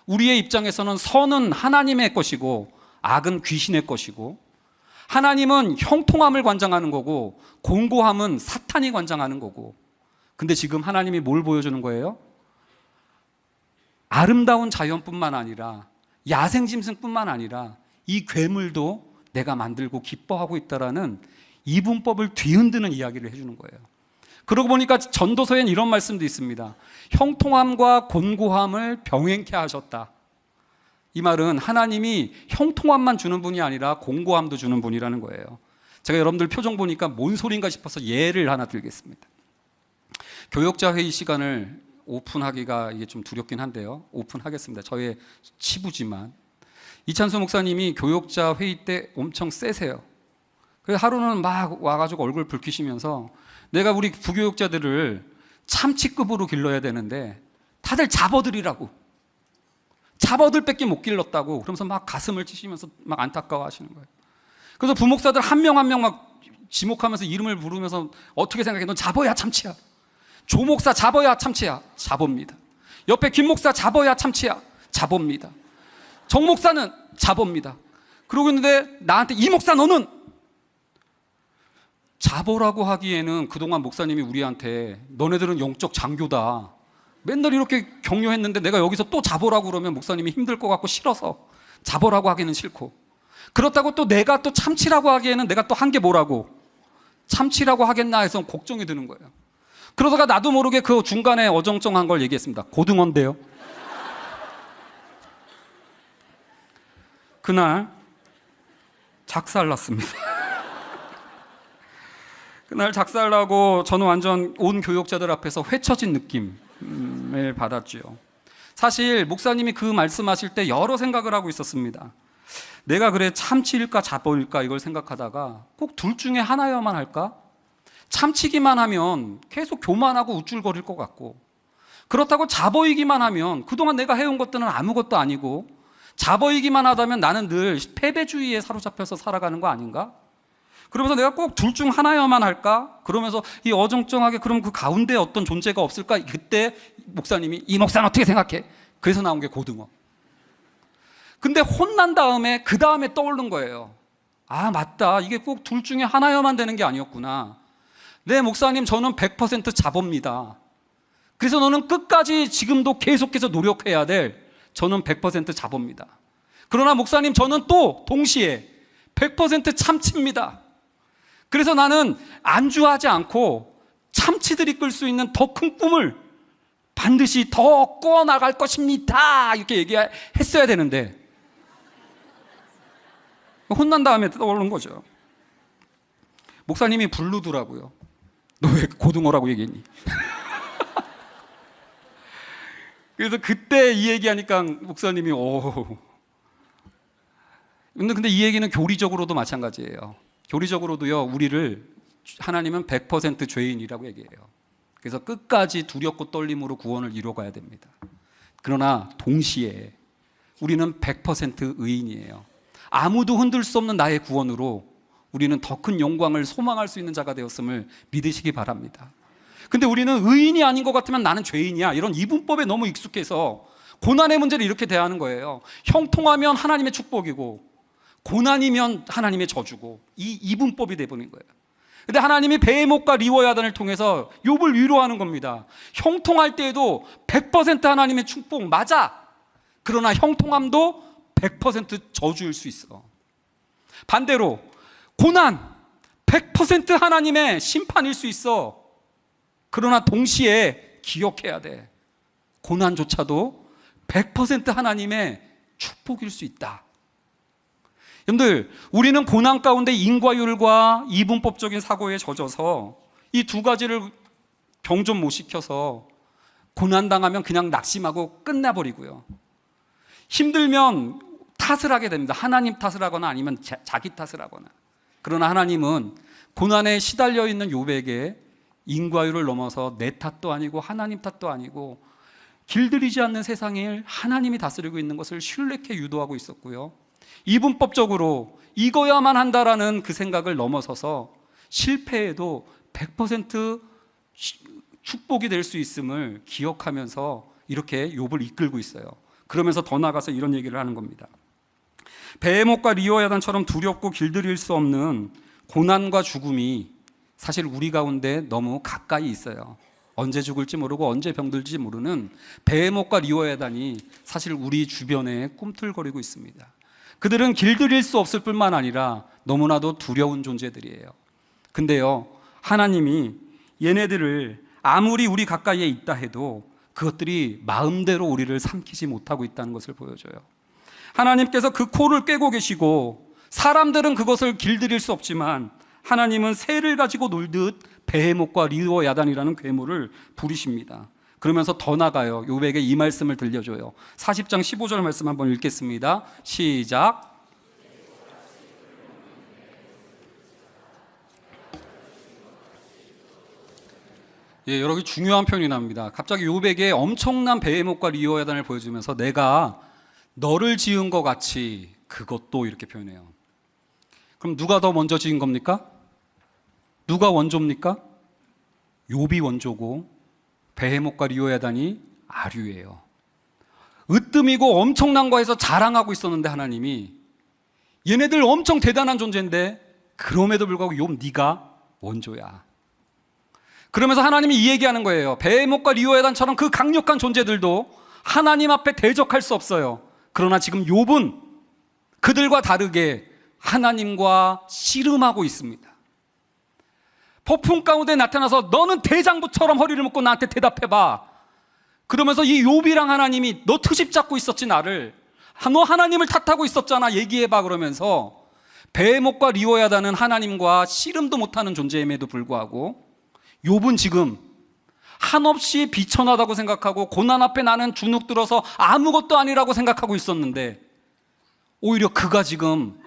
S1: 우리의 입장에서는 선은 하나님의 것이고 악은 귀신의 것이고, 하나님은 형통함을 관장하는 거고 공고함은 사탄이 관장하는 거고, 근데 지금 하나님이 뭘 보여주는 거예요? 아름다운 자연뿐만 아니라 야생짐승뿐만 아니라 이 괴물도 내가 만들고 기뻐하고 있다라는 이분법을 뒤흔드는 이야기를 해주는 거예요. 그러고 보니까 전도서엔 이런 말씀도 있습니다. 형통함과 곤고함을 병행케 하셨다. 이 말은 하나님이 형통함만 주는 분이 아니라 공고함도 주는 분이라는 거예요. 제가 여러분들 표정 보니까 뭔 소린가 싶어서 예를 하나 들겠습니다. 교역자 회의 시간을 오픈하기가 이게 좀 두렵긴 한데요. 오픈하겠습니다. 저의 치부지만 이찬수 목사님이 교역자 회의 때 엄청 세세요. 그래서 하루는 막 와가지고 얼굴 붉히시면서 내가 우리 부교역자들을 참치급으로 길러야 되는데 다들 잡어들이라고, 잡어들밖에 못 길렀다고 그러면서 막 가슴을 치시면서 막 안타까워 하시는 거예요. 그래서 부목사들 한 명 한 명 막 지목하면서 이름을 부르면서 어떻게 생각해? 넌 잡어야 참치야. 조 목사 잡어야 참치야. 잡어입니다. 옆에 김 목사 잡어야 참치야. 잡어입니다. 정 목사는 잡어입니다. 그러고 있는데 나한테 이 목사 너는 잡어라고 하기에는 그동안 목사님이 우리한테 너네들은 영적 장교다 맨날 이렇게 격려했는데, 내가 여기서 또 잡어라고 그러면 목사님이 힘들 것 같고 싫어서 잡어라고 하기는 싫고, 그렇다고 또 내가 또 참치라고 하기에는 내가 또 한 게 뭐라고 참치라고 하겠나 해서 걱정이 드는 거예요. 그러다가 나도 모르게 그 중간에 어정쩡한 걸 얘기했습니다. 고등어인데요. 그날 작살났습니다. 그날 작살나고 저는 완전 온 교역자들 앞에서 회처진 느낌을 받았죠. 사실 목사님이 그 말씀하실 때 여러 생각을 하고 있었습니다. 내가 그래 참치일까 잡어일까 이걸 생각하다가 꼭 둘 중에 하나여만 할까? 참치기만 하면 계속 교만하고 우쭐거릴 것 같고, 그렇다고 잡어이기만 하면 그동안 내가 해온 것들은 아무것도 아니고, 잡어이기만 하다면 나는 늘 패배주의에 사로잡혀서 살아가는 거 아닌가? 그러면서 내가 꼭 둘 중 하나여만 할까? 그러면서 이 어정쩡하게 그럼 그 가운데 어떤 존재가 없을까? 그때 목사님이 이 목사는 어떻게 생각해? 그래서 나온 게 고등어. 근데 혼난 다음에 그 다음에 떠오른 거예요. 아 맞다, 이게 꼭 둘 중에 하나여만 되는 게 아니었구나. 네 목사님, 저는 100% 잡어입니다. 그래서 너는 끝까지 지금도 계속해서 노력해야 될, 저는 100% 잡어입니다. 그러나 목사님, 저는 또 동시에 100% 참치입니다. 그래서 나는 안주하지 않고 참치들이 끌 수 있는 더 큰 꿈을 반드시 더 꾸어나갈 것입니다. 이렇게 얘기했어야 되는데 혼난 다음에 떠오른 거죠. 목사님이 부르더라고요. 너 왜 고등어라고 얘기했니? 그래서 그때 이 얘기하니까 목사님이 근데 이 얘기는 교리적으로도 마찬가지예요. 교리적으로도요, 우리를 하나님은 100% 죄인이라고 얘기해요. 그래서 끝까지 두렵고 떨림으로 구원을 이루어가야 됩니다. 그러나 동시에 우리는 100% 의인이에요. 아무도 흔들 수 없는 나의 구원으로 우리는 더 큰 영광을 소망할 수 있는 자가 되었음을 믿으시기 바랍니다. 근데 우리는 의인이 아닌 것 같으면 나는 죄인이야, 이런 이분법에 너무 익숙해서 고난의 문제를 이렇게 대하는 거예요. 형통하면 하나님의 축복이고 고난이면 하나님의 저주고, 이 이분법이 돼버린 거예요. 근데 하나님이 베헤못과 리워야단을 통해서 욥을 위로하는 겁니다. 형통할 때에도 100% 하나님의 축복 맞아. 그러나 형통함도 100% 저주일 수 있어. 반대로 고난 100% 하나님의 심판일 수 있어. 그러나 동시에 기억해야 돼. 고난조차도 100% 하나님의 축복일 수 있다. 여러분들, 우리는 고난 가운데 인과율과 이분법적인 사고에 젖어서 이 두 가지를 병좀 못 시켜서 고난당하면 그냥 낙심하고 끝내버리고요. 힘들면 탓을 하게 됩니다. 하나님 탓을 하거나 아니면 자기 탓을 하거나. 그러나 하나님은 고난에 시달려 있는 욥에게 인과율을 넘어서 내 탓도 아니고 하나님 탓도 아니고 길들이지 않는 세상을 하나님이 다스리고 있는 것을 신뢰케 유도하고 있었고요. 이분법적으로 이거야만 한다라는 그 생각을 넘어서서 실패해도 100% 축복이 될 수 있음을 기억하면서 이렇게 욥을 이끌고 있어요. 그러면서 더 나아가서 이런 얘기를 하는 겁니다. 베헤못과 리오야단처럼 두렵고 길들일 수 없는 고난과 죽음이 사실 우리 가운데 너무 가까이 있어요. 언제 죽을지 모르고 언제 병들지 모르는 베헤못과 리오야단이 사실 우리 주변에 꿈틀거리고 있습니다. 그들은 길들일 수 없을 뿐만 아니라 너무나도 두려운 존재들이에요. 근데요, 하나님이 얘네들을 아무리 우리 가까이에 있다 해도 그것들이 마음대로 우리를 삼키지 못하고 있다는 것을 보여줘요. 하나님께서 그 코를 꿰고 계시고 사람들은 그것을 길들일 수 없지만 하나님은 새를 가지고 놀듯 베헤못과 리오야단이라는 괴물을 부리십니다. 그러면서 더 나가요. 욥에게 이 말씀을 들려줘요. 40장 15절 말씀 한번 읽겠습니다. 시작. 예, 여러 개 중요한 표현이 나옵니다. 갑자기 욥에게 엄청난 베헤못과 리오야단을 보여주면서 내가 너를 지은 것 같이 그것도 이렇게 표현해요. 그럼 누가 더 먼저 지은 겁니까? 누가 원조입니까? 욥이 원조고 베헤못과 리오야단이 아류예요. 으뜸이고 엄청난 거에서 자랑하고 있었는데 하나님이 얘네들 엄청 대단한 존재인데 그럼에도 불구하고 욥 네가 원조야. 그러면서 하나님이 이 얘기하는 거예요. 베헤못과 리오야단처럼 그 강력한 존재들도 하나님 앞에 대적할 수 없어요. 그러나 지금 욥은 그들과 다르게 하나님과 씨름하고 있습니다. 폭풍 가운데 나타나서 너는 대장부처럼 허리를 묶고 나한테 대답해봐. 그러면서 이 욥이랑 하나님이 너 트집 잡고 있었지 나를. 너 하나님을 탓하고 있었잖아 얘기해봐 그러면서 베헤못과 리오야단은 하나님과 씨름도 못하는 존재임에도 불구하고 욥은 지금 한없이 비천하다고 생각하고 고난 앞에 나는 주눅 들어서 아무것도 아니라고 생각하고 있었는데 오히려 그가 지금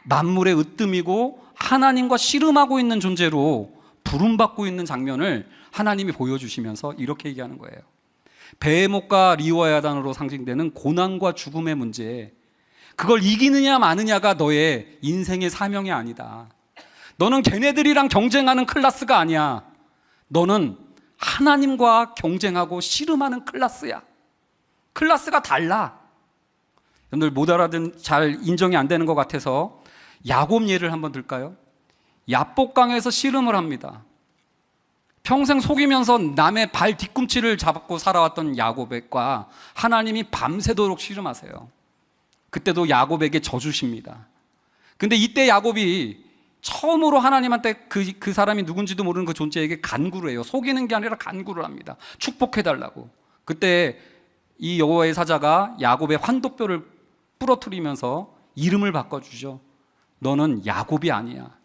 S1: 만물의 으뜸이고 하나님과 씨름하고 있는 존재로 부름받고 있는 장면을 하나님이 보여주시면서 이렇게 얘기하는 거예요. 베헤못과 리오야단으로 상징되는 고난과 죽음의 문제, 그걸 이기느냐 마느냐가 너의 인생의 사명이 아니다. 너는 걔네들이랑 경쟁하는 클래스가 아니야. 너는 하나님과 경쟁하고 씨름하는 클래스야. 클래스가 달라. 여러분들 못 알아듣는, 잘 인정이 안 되는 것 같아서 야곱 예를 한번 들까요? 야복강에서 씨름을 합니다. 평생 속이면서 남의 발 뒤꿈치를 잡고 살아왔던 야곱과 하나님이 밤새도록 씨름하세요. 그때도 야곱에게 져주십니다. 근데 이때 야곱이 처음으로 하나님한테 그 사람이 누군지도 모르는 그 존재에게 간구를 해요. 속이는 게 아니라 간구를 합니다. 축복해달라고. 그때 이 여호와의 사자가 야곱의 환도뼈를 부러뜨리면서 이름을 바꿔주죠. 너는 야곱이 아니야.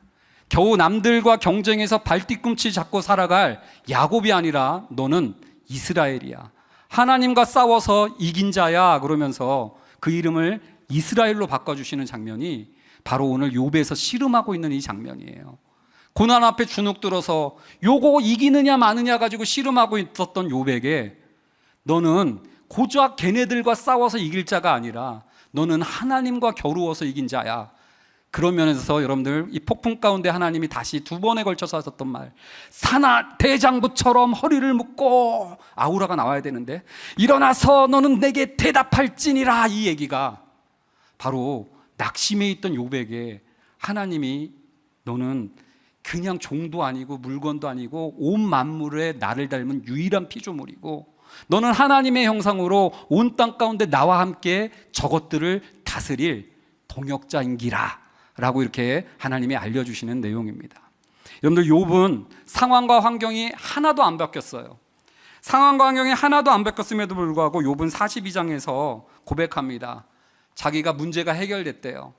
S1: 겨우 남들과 경쟁해서 발뒤꿈치 잡고 살아갈 야곱이 아니라 너는 이스라엘이야. 하나님과 싸워서 이긴 자야. 그러면서 그 이름을 이스라엘로 바꿔주시는 장면이 바로 오늘 욥에서 씨름하고 있는 이 장면이에요. 고난 앞에 주눅 들어서 요거 이기느냐 마느냐 가지고 씨름하고 있었던 욥에게 너는 고작 걔네들과 싸워서 이길 자가 아니라 너는 하나님과 겨루어서 이긴 자야. 그런 면에서 여러분들 이 폭풍 가운데 하나님이 다시 두 번에 걸쳐서 하셨던 말, 사나 대장부처럼 허리를 묶고, 아우라가 나와야 되는데 일어나서 너는 내게 대답할지니라, 이 얘기가 바로 낙심해 있던 욥에게 하나님이 너는 그냥 종도 아니고 물건도 아니고 온 만물에 나를 닮은 유일한 피조물이고 너는 하나님의 형상으로 온 땅 가운데 나와 함께 저것들을 다스릴 동역자인기라 라고 이렇게 하나님이 알려주시는 내용입니다. 여러분들 욥은 상황과 환경이 하나도 안 바뀌었어요. 상황과 환경이 하나도 안 바뀌었음에도 불구하고 욥은 42장에서 고백합니다. 자기가 문제가 해결됐대요.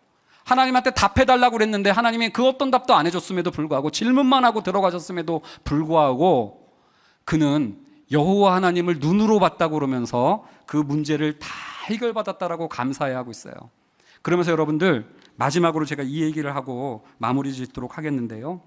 S1: 하나님한테 답해달라고 그랬는데 하나님이 그 어떤 답도 안 해줬음에도 불구하고 질문만 하고 들어가셨음에도 불구하고 그는 여호와 하나님을 눈으로 봤다고 그러면서 그 문제를 다 해결받았다라고 감사해하고 있어요. 그러면서 여러분들 마지막으로 제가 이 얘기를 하고 마무리 짓도록 하겠는데요.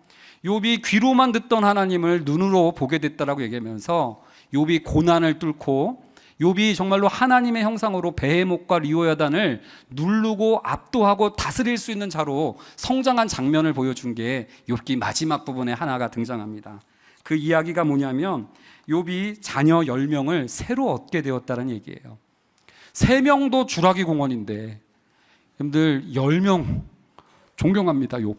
S1: 욥이 귀로만 듣던 하나님을 눈으로 보게 됐다라고 얘기하면서 욥이 고난을 뚫고 욥이 정말로 하나님의 형상으로 베헤못과 리오야단을 누르고 압도하고 다스릴 수 있는 자로 성장한 장면을 보여준 게 욥기 마지막 부분에 하나가 등장합니다. 그 이야기가 뭐냐면 욥이 자녀 10명을 새로 얻게 되었다는 얘기예요. 3명도 주라기 공원인데 여러분들 10명 존경합니다. 욥.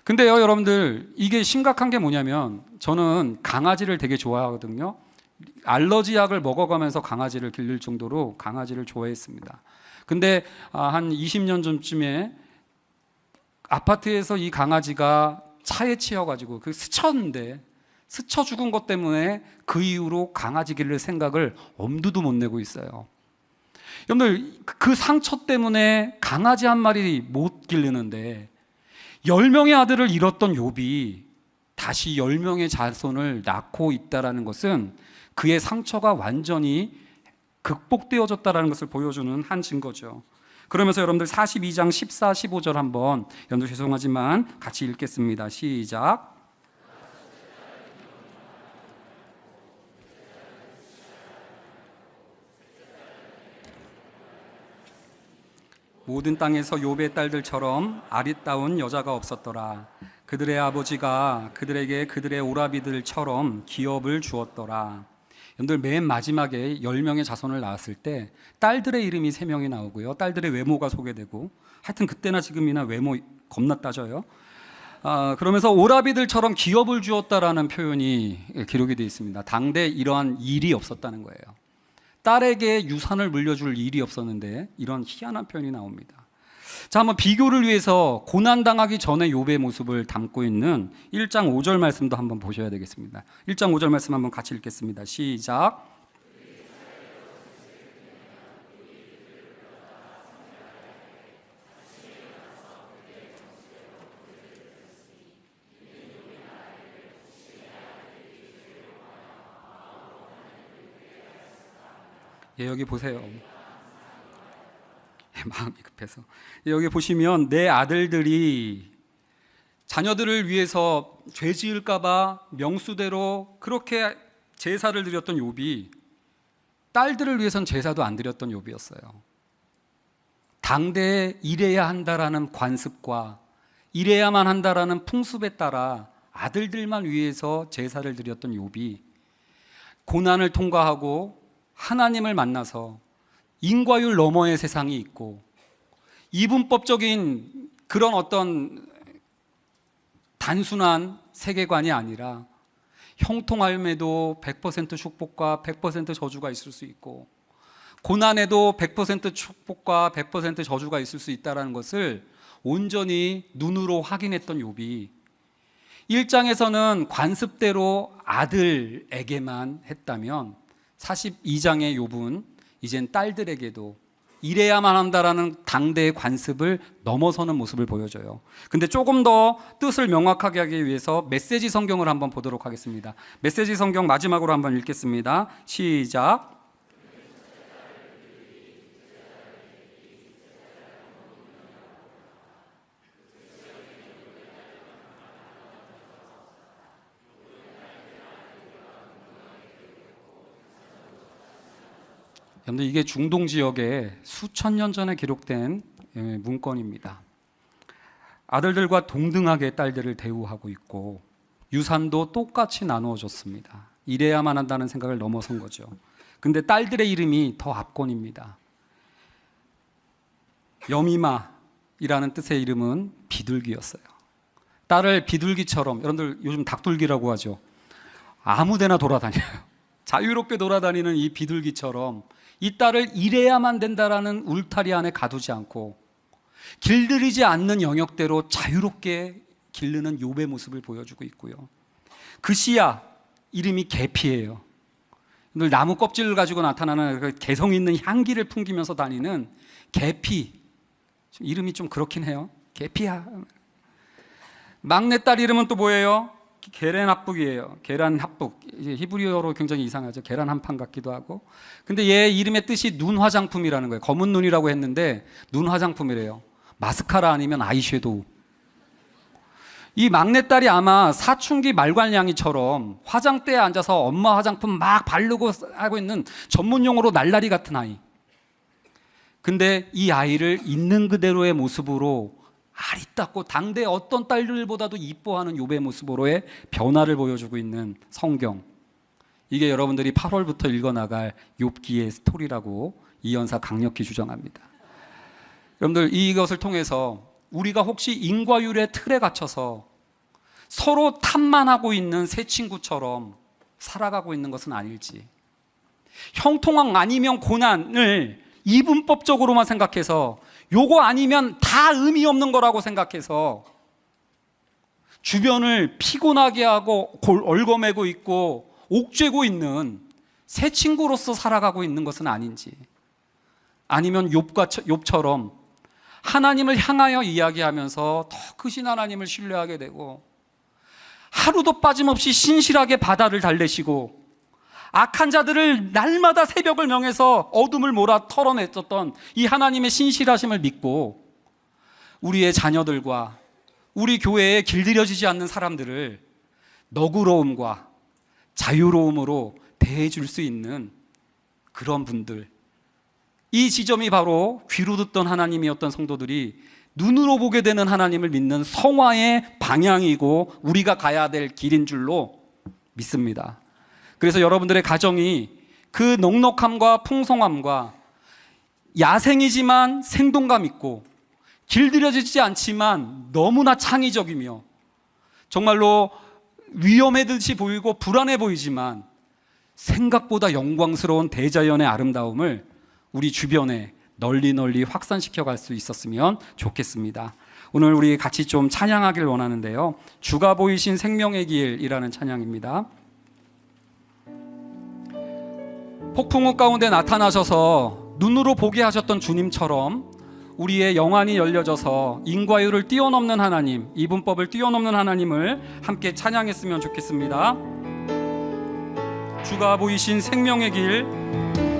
S1: 근데요 여러분들 이게 심각한 게 뭐냐면 저는 강아지를 되게 좋아하거든요. 알러지 약을 먹어가면서 강아지를 기를 정도로 강아지를 좋아했습니다. 근데 한 20년 전쯤에 아파트에서 이 강아지가 차에 치여가지고 스쳐 죽은 것 때문에 그 이후로 강아지 기를 생각을 엄두도 못 내고 있어요. 여러분들 그 상처 때문에 강아지 한 마리 못 기르는데 10명의 아들을 잃었던 욥이 다시 10명의 자손을 낳고 있다는 것은 그의 상처가 완전히 극복되어졌다는 것을 보여주는 한 증거죠. 그러면서 여러분들 42장 14, 15절 한번 여러분들 죄송하지만 같이 읽겠습니다. 시작. 모든 땅에서 욥의 딸들처럼 아리따운 여자가 없었더라. 그들의 아버지가 그들에게 그들의 오라비들처럼 기업을 주었더라. 여러분들 맨 마지막에 10명의 자손을 낳았을 때 딸들의 이름이 3명이 나오고요. 딸들의 외모가 소개되고 하여튼 그때나 지금이나 외모 겁나 따져요. 그러면서 오라비들처럼 기업을 주었다라는 표현이 기록이 되어 있습니다. 당대 이러한 일이 없었다는 거예요. 딸에게 유산을 물려줄 일이 없었는데 이런 희한한 표현이 나옵니다. 자, 한번 비교를 위해서 고난당하기 전에 욥의 모습을 담고 있는 1장 5절 말씀도 한번 보셔야 되겠습니다. 1장 5절 말씀 한번 같이 읽겠습니다. 시작. 예, 여기 보세요. 마음이 급해서. 여기 보시면 내 아들들이 자녀들을 위해서 죄 지을까봐 명수대로 그렇게 제사를 드렸던 욥이 딸들을 위해선 제사도 안 드렸던 욥이었어요. 당대에 이래야 한다라는 관습과 이래야만 한다라는 풍습에 따라 아들들만 위해서 제사를 드렸던 욥이 고난을 통과하고 하나님을 만나서 인과율 너머의 세상이 있고 이분법적인 그런 어떤 단순한 세계관이 아니라 형통함에도 100% 축복과 100% 저주가 있을 수 있고 고난에도 100% 축복과 100% 저주가 있을 수 있다는 것을 온전히 눈으로 확인했던 욥이 1장에서는 관습대로 아들에게만 했다면 42장의 욥은 이젠 딸들에게도 이래야만 한다라는 당대의 관습을 넘어서는 모습을 보여줘요. 근데 조금 더 뜻을 명확하게 하기 위해서 메시지 성경을 한번 보도록 하겠습니다. 메시지 성경 마지막으로 한번 읽겠습니다. 시작. 여러분들 이게 중동 지역에 수천 년 전에 기록된 문건입니다. 아들들과 동등하게 딸들을 대우하고 있고 유산도 똑같이 나누어 줬습니다. 이래야만 한다는 생각을 넘어선 거죠. 근데 딸들의 이름이 더 압권입니다. 여미마이라는 뜻의 이름은 비둘기였어요. 딸을 비둘기처럼, 여러분들 요즘 닭둘기라고 하죠. 아무데나 돌아다녀요. 자유롭게 돌아다니는 이 비둘기처럼 이 딸을 이래야만 된다라는 울타리 안에 가두지 않고 길들이지 않는 영역대로 자유롭게 기르는 욥의 모습을 보여주고 있고요. 그 씨야 이름이 계피예요. 늘 나무 껍질을 가지고 나타나는 그 개성 있는 향기를 풍기면서 다니는 계피. 이름이 좀 그렇긴 해요. 계피야. 막내딸 이름은 또 뭐예요? 계란 합북이에요. 계란 합북. 히브리어로 굉장히 이상하죠. 계란 한 판 같기도 하고. 근데 얘 이름의 뜻이 눈 화장품이라는 거예요. 검은 눈이라고 했는데 눈 화장품이래요. 마스카라 아니면 아이섀도우. 이 막내딸이 아마 사춘기 말괄량이처럼 화장대에 앉아서 엄마 화장품 막 바르고 하고 있는 전문 용어로 날라리 같은 아이. 근데 이 아이를 있는 그대로의 모습으로 아리따고 당대 어떤 딸들보다도 이뻐하는 욥의 모습으로의 변화를 보여주고 있는 성경. 이게 여러분들이 8월부터 읽어나갈 욥기의 스토리라고 이연사 강력히 주장합니다. 여러분들 이것을 통해서 우리가 혹시 인과율의 틀에 갇혀서 서로 탓만 하고 있는 새 친구처럼 살아가고 있는 것은 아닐지, 형통함 아니면 고난을 이분법적으로만 생각해서 요거 아니면 다 의미 없는 거라고 생각해서 주변을 피곤하게 하고 얼거매고 있고 옥죄고 있는 새 친구로서 살아가고 있는 것은 아닌지, 아니면 욥처럼 하나님을 향하여 이야기하면서 더 크신 하나님을 신뢰하게 되고 하루도 빠짐없이 신실하게 바다를 달래시고 악한 자들을 날마다 새벽을 명해서 어둠을 몰아 털어냈었던 이 하나님의 신실하심을 믿고 우리의 자녀들과 우리 교회에 길들여지지 않는 사람들을 너그러움과 자유로움으로 대해줄 수 있는 그런 분들, 이 지점이 바로 귀로 듣던 하나님이었던 성도들이 눈으로 보게 되는 하나님을 믿는 성화의 방향이고 우리가 가야 될 길인 줄로 믿습니다. 그래서 여러분들의 가정이 그 넉넉함과 풍성함과 야생이지만 생동감 있고 길들여지지 않지만 너무나 창의적이며 정말로 위험해듯이 보이고 불안해 보이지만 생각보다 영광스러운 대자연의 아름다움을 우리 주변에 널리 확산시켜 갈 수 있었으면 좋겠습니다. 오늘 우리 같이 좀 찬양하길 원하는데요. 주가 보이신 생명의 길이라는 찬양입니다. 폭풍우 가운데 나타나셔서 눈으로 보게 하셨던 주님처럼 우리의 영안이 열려져서 인과율을 뛰어넘는 하나님, 이분법을 뛰어넘는 하나님을 함께 찬양했으면 좋겠습니다. 주가 보이신 생명의 길,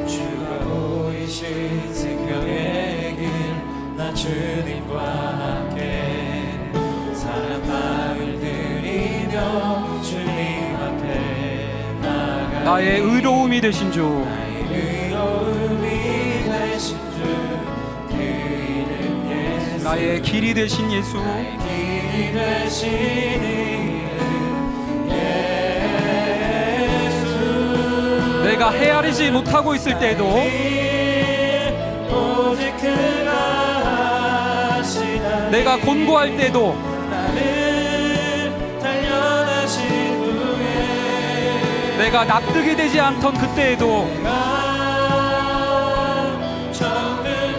S2: 주가 보이신 생명의 길, 나 주님과 함께 사랑방을 드리며 주님 앞에 나가.
S1: 나의 의로움이 되신 주,
S2: 나의 의로움이 되신 주, 그 이름 예수.
S1: 나의 길이 되신 예수,
S2: 나의 길이 되신 이름 예수.
S1: 내가 헤아리지 못하고 있을 때에도
S2: 오직 그가 하시나니,
S1: 내가 곤고할 때도
S2: 나를 단련하신 후에
S1: 내가 납득이 되지 않던 그때에도
S2: 내가 정금같이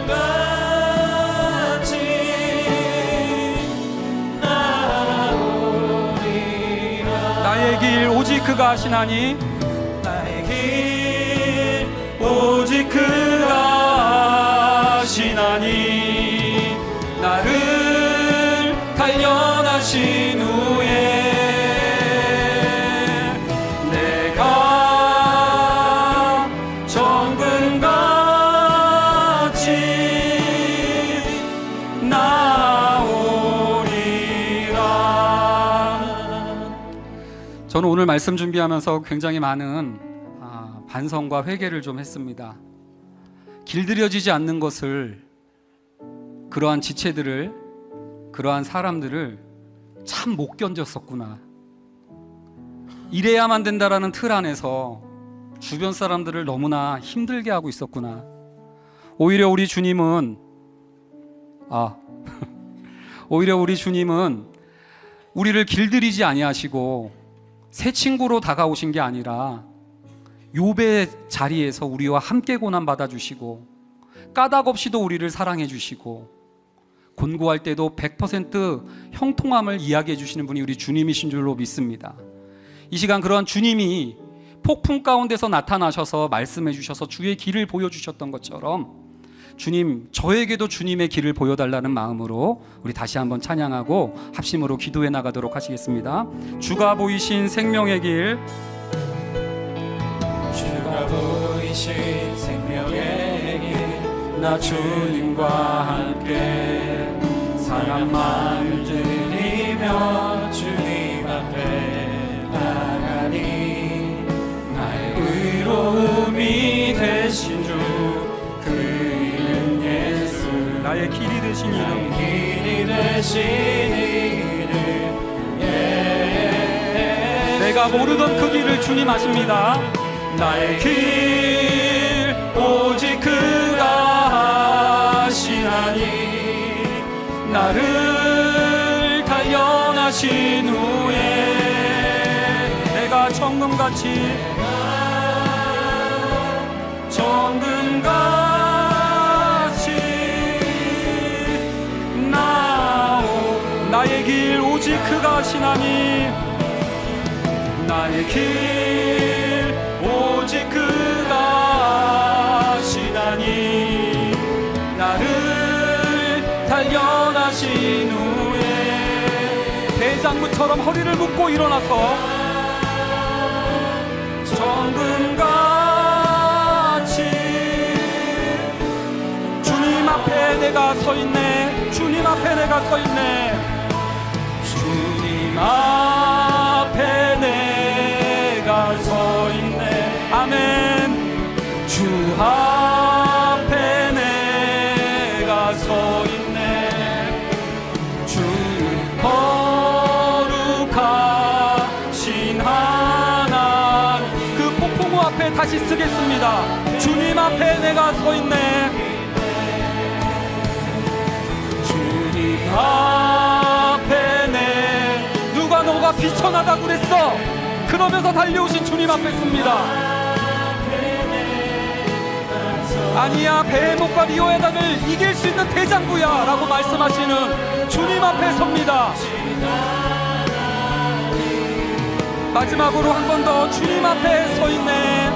S2: 나오리라.
S1: 나의 길 오직 그가 하시나니,
S2: 나의 길 오직
S1: 그가 하시나니, 나를 단련하신 후에 내가 정금같이 나오리라. 저는 오늘 말씀 준비하면서 굉장히 많은 반성과 회개를 좀 했습니다. 길들여지지 않는 것을, 그러한 지체들을, 그러한 사람들을 참 못 견뎠었구나. 이래야만 된다라는 틀 안에서 주변 사람들을 너무나 힘들게 하고 있었구나. 오히려 우리 주님은 오히려 우리 주님은 우리를 길들이지 아니하시고 새 친구로 다가오신 게 아니라 욥의 자리에서 우리와 함께 고난 받아주시고 까닭 없이도 우리를 사랑해 주시고 곤고할 때도 100% 형통함을 이야기해 주시는 분이 우리 주님이신 줄로 믿습니다. 이 시간 그러한 주님이 폭풍 가운데서 나타나셔서 말씀해 주셔서 주의 길을 보여주셨던 것처럼 주님, 저에게도 주님의 길을 보여달라는 마음으로 우리 다시 한번 찬양하고 합심으로 기도해 나가도록 하시겠습니다. 주가 보이신 생명의 길,
S2: 주가 보이신 생명의 길, 나 주님과 함께 상한 마음을 들이며 주님 앞에 나가니, 나의 의로움이 되신 주 그 이름 예수,
S1: 나의 길이 되신
S2: 나의
S1: 이름,
S2: 길이 되신 이름
S1: 내가 모르던 그 길을 주님 아십니다.
S2: 나의 길 오직 그가 하시나니, 나를 단련하신 후에
S1: 내가 정금같이 나의 길 오직 그가 하시나니,
S2: 나의 길 오직 그가 하시나니, 나를 단련하신 후에
S1: 대장부처럼 허리를 묶고 일어나서
S2: 정금같이
S1: 주님 앞에 내가 서 있네. 주님 앞에 내가 서 있네.
S2: 주님 앞에 내가 서 있네.
S1: 아멘.
S2: 주 앞에 내가 서 있네. 주는 거룩하신 하나님.
S1: 그 폭풍우 앞에 다시 쓰겠습니다. 주님 앞에 내가 서 있네.
S2: 주님 앞에
S1: 누가 너가 비천하다고 그랬어. 그러면서 달려오신 주님 앞에 씁니다. 아니야, 베헤못과 리오야단을 이길 수 있는 대장부야 라고 말씀하시는 주님 앞에 섭니다. 마지막으로 한 번 더 주님 앞에 서 있네.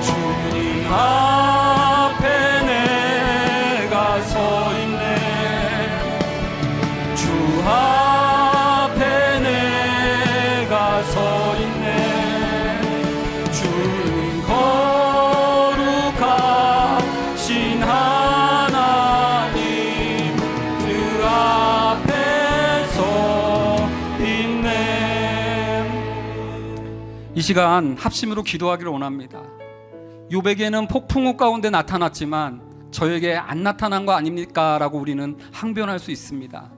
S2: 주님 앞에 내가 서 있네. 주 앞에 내가 서 있네. 주는 거룩하신 하나님, 그 앞에 서 있네.
S1: 이 시간 합심으로 기도하기를 원합니다. 욥에게는 폭풍우 가운데 나타났지만 저에게 안 나타난 거 아닙니까? 라고 우리는 항변할 수 있습니다.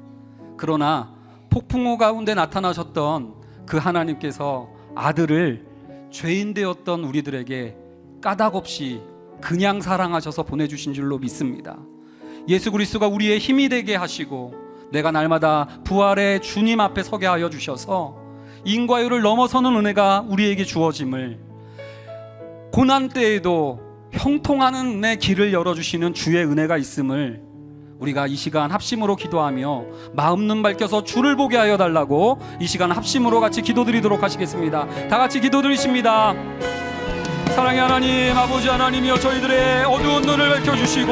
S1: 그러나 폭풍우 가운데 나타나셨던 그 하나님께서 아들을 죄인 되었던 우리들에게 까닭없이 그냥 사랑하셔서 보내주신 줄로 믿습니다. 예수 그리스도가 우리의 힘이 되게 하시고 내가 날마다 부활의 주님 앞에 서게 하여 주셔서 인과율을 넘어서는 은혜가 우리에게 주어짐을, 고난 때에도 형통하는 은혜 길을 열어주시는 주의 은혜가 있음을 우리가 이 시간 합심으로 기도하며 마음 눈 밝혀서 주를 보게 하여 달라고 이 시간 합심으로 같이 기도드리도록 하시겠습니다. 다 같이 기도드리십니다. 사랑의 하나님, 아버지 하나님이여, 저희들의 어두운 눈을 밝혀주시고,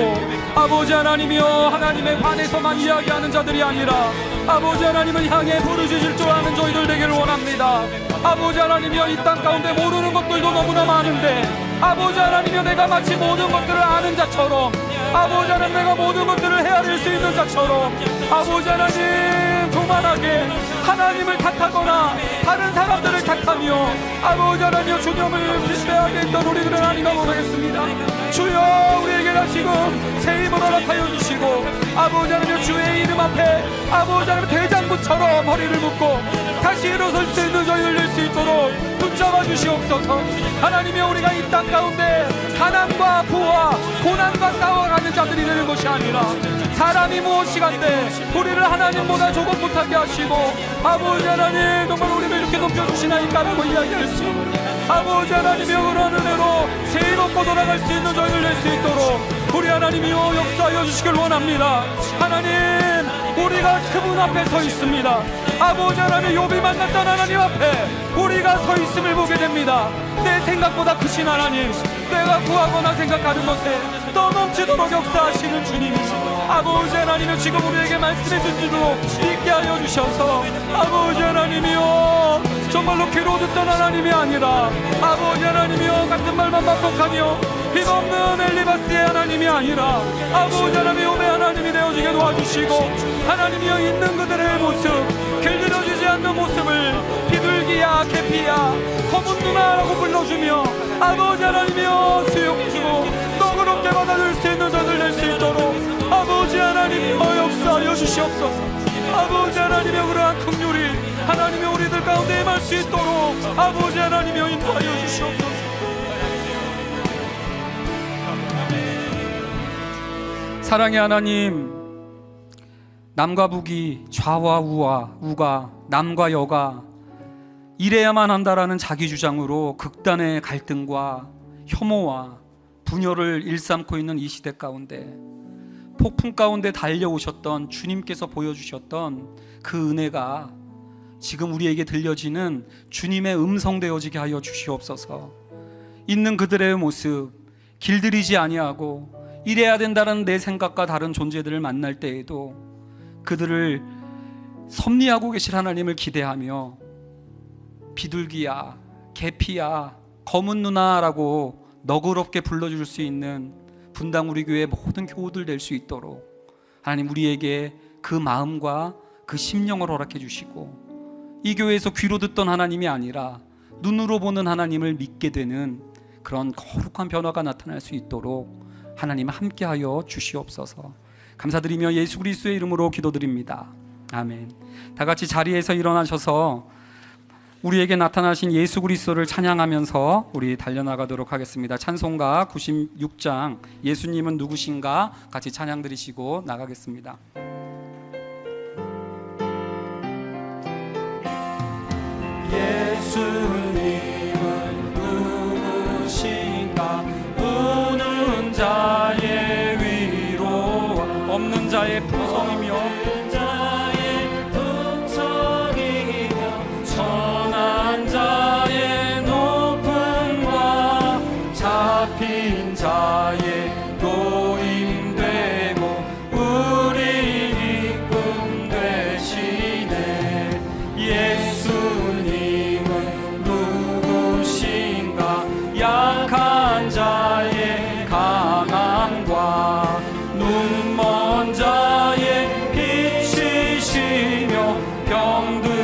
S1: 아버지 하나님이여, 하나님의 관에서만 이야기하는 자들이 아니라 아버지 하나님을 향해 부르짖을 줄 아는 저희들 되기를 원합니다. 아버지 하나님이여, 이 땅 가운데 모르는 것들도 너무나 많은데 아버지 하나님이여, 내가 마치 모든 것들을 아는 자처럼, 아버지 하나님, 내가 모든 것들을 헤아릴 수 있는 자처럼, 아버지 하나님, 교만하게 하나님을 탓하거나 다른 사람들을 탓하며 아버지 하나님이여, 주님을 비슷하게 했던 우리들은 아닌가 모르겠습니다. 주여, 우리에게 지금 새 힘을 허락하여 주시고, 아버지 하나님, 주의 이름 앞에 아버지 하나님 대장부처럼 허리를 묶고 다시 일어설 수 있는 저희를 낼 수 있도록 붙잡아 주시옵소서. 하나님이여, 우리가 이 땅 가운데 가난과 부와 고난과 싸워가는 자들이 되는 것이 아니라 사람이 무엇이간데 우리를 하나님보다 조금 못하게 하시고, 아버지 하나님, 정말 우리를 이렇게 높여주시나이까라고 이야기할 수 있는 아버지 하나님이여, 그런 은혜로 새 힘 얻고 돌아갈 수 있는 저희를 낼 수 있도록 우리 하나님이여 역사하여 주시길 원합니다. 하나님, 우리가 그분 앞에 서 있습니다. 아버지 하나님, 욥이 만났던 하나님 앞에 우리가 서 있음을 보게 됩니다. 내 생각보다 크신 하나님, 내가 구하거나 생각하는 것에 떠넘치도록 역사하시는 주님, 아버지 하나님이여, 지금 우리에게 말씀해 주시도록 있게 하여 주셔서, 아버지 하나님이여, 정말로 귀로 듣던 하나님이 아니라, 아버지 하나님이여, 같은 말만 반복하며 힘없는 엘리바스의 하나님이 아니라, 아버지 하나님이 욥의 하나님이 되어지게 도와주시고, 하나님이여, 있는 그들의 모습, 길들여지지 않는 모습을 비둘기야 계피야 검은 누나라고 불러주며, 아버지 하나님이여, 수용주고 너그럽게 받아줄 수 있는 자들 낼 수 있도록 아버지 하나님이여 역사하여 주시옵소서. 아버지 하나님이여, 그러한 긍휼이 하나님의 우리들 가운데 임할 수 있도록 아버지 하나님이여 인도하여 주시옵소서. 사랑의 하나님, 남과 북이, 좌와 우가, 남과 여가 이래야만 한다라는 자기 주장으로 극단의 갈등과 혐오와 분열을 일삼고 있는 이 시대 가운데 폭풍 가운데 달려오셨던 주님께서 보여주셨던 그 은혜가 지금 우리에게 들려지는 주님의 음성 되어지게 하여 주시옵소서. 있는 그들의 모습, 길들이지 아니하고 이래야 된다는 내 생각과 다른 존재들을 만날 때에도 그들을 섭리하고 계실 하나님을 기대하며 비둘기야, 계피야, 검은 누나라고 너그럽게 불러줄 수 있는 분당 우리 교회 모든 교우들 될 수 있도록 하나님 우리에게 그 마음과 그 심령을 허락해 주시고, 이 교회에서 귀로 듣던 하나님이 아니라 눈으로 보는 하나님을 믿게 되는 그런 거룩한 변화가 나타날 수 있도록 하나님 함께하여 주시옵소서. 감사드리며 예수 그리스도의 이름으로 기도드립니다. 아멘. 다 같이 자리에서 일어나셔서 우리에게 나타나신 예수 그리스도를 찬양하면서 우리 달려나가도록 하겠습니다. 찬송가 96장 예수님은 누구신가 같이 찬양 드리시고 나가겠습니다.
S2: 예수님은 누구신가? 우는 자의 위로,
S1: 없는 자의 풍성이며
S2: 천한 자의 높음과 잡힌 자의 노임되고 우리 기쁨 되시네. 예수님은 누구신가? 약한 자의 강함과 눈먼 자의 빛이시며 병든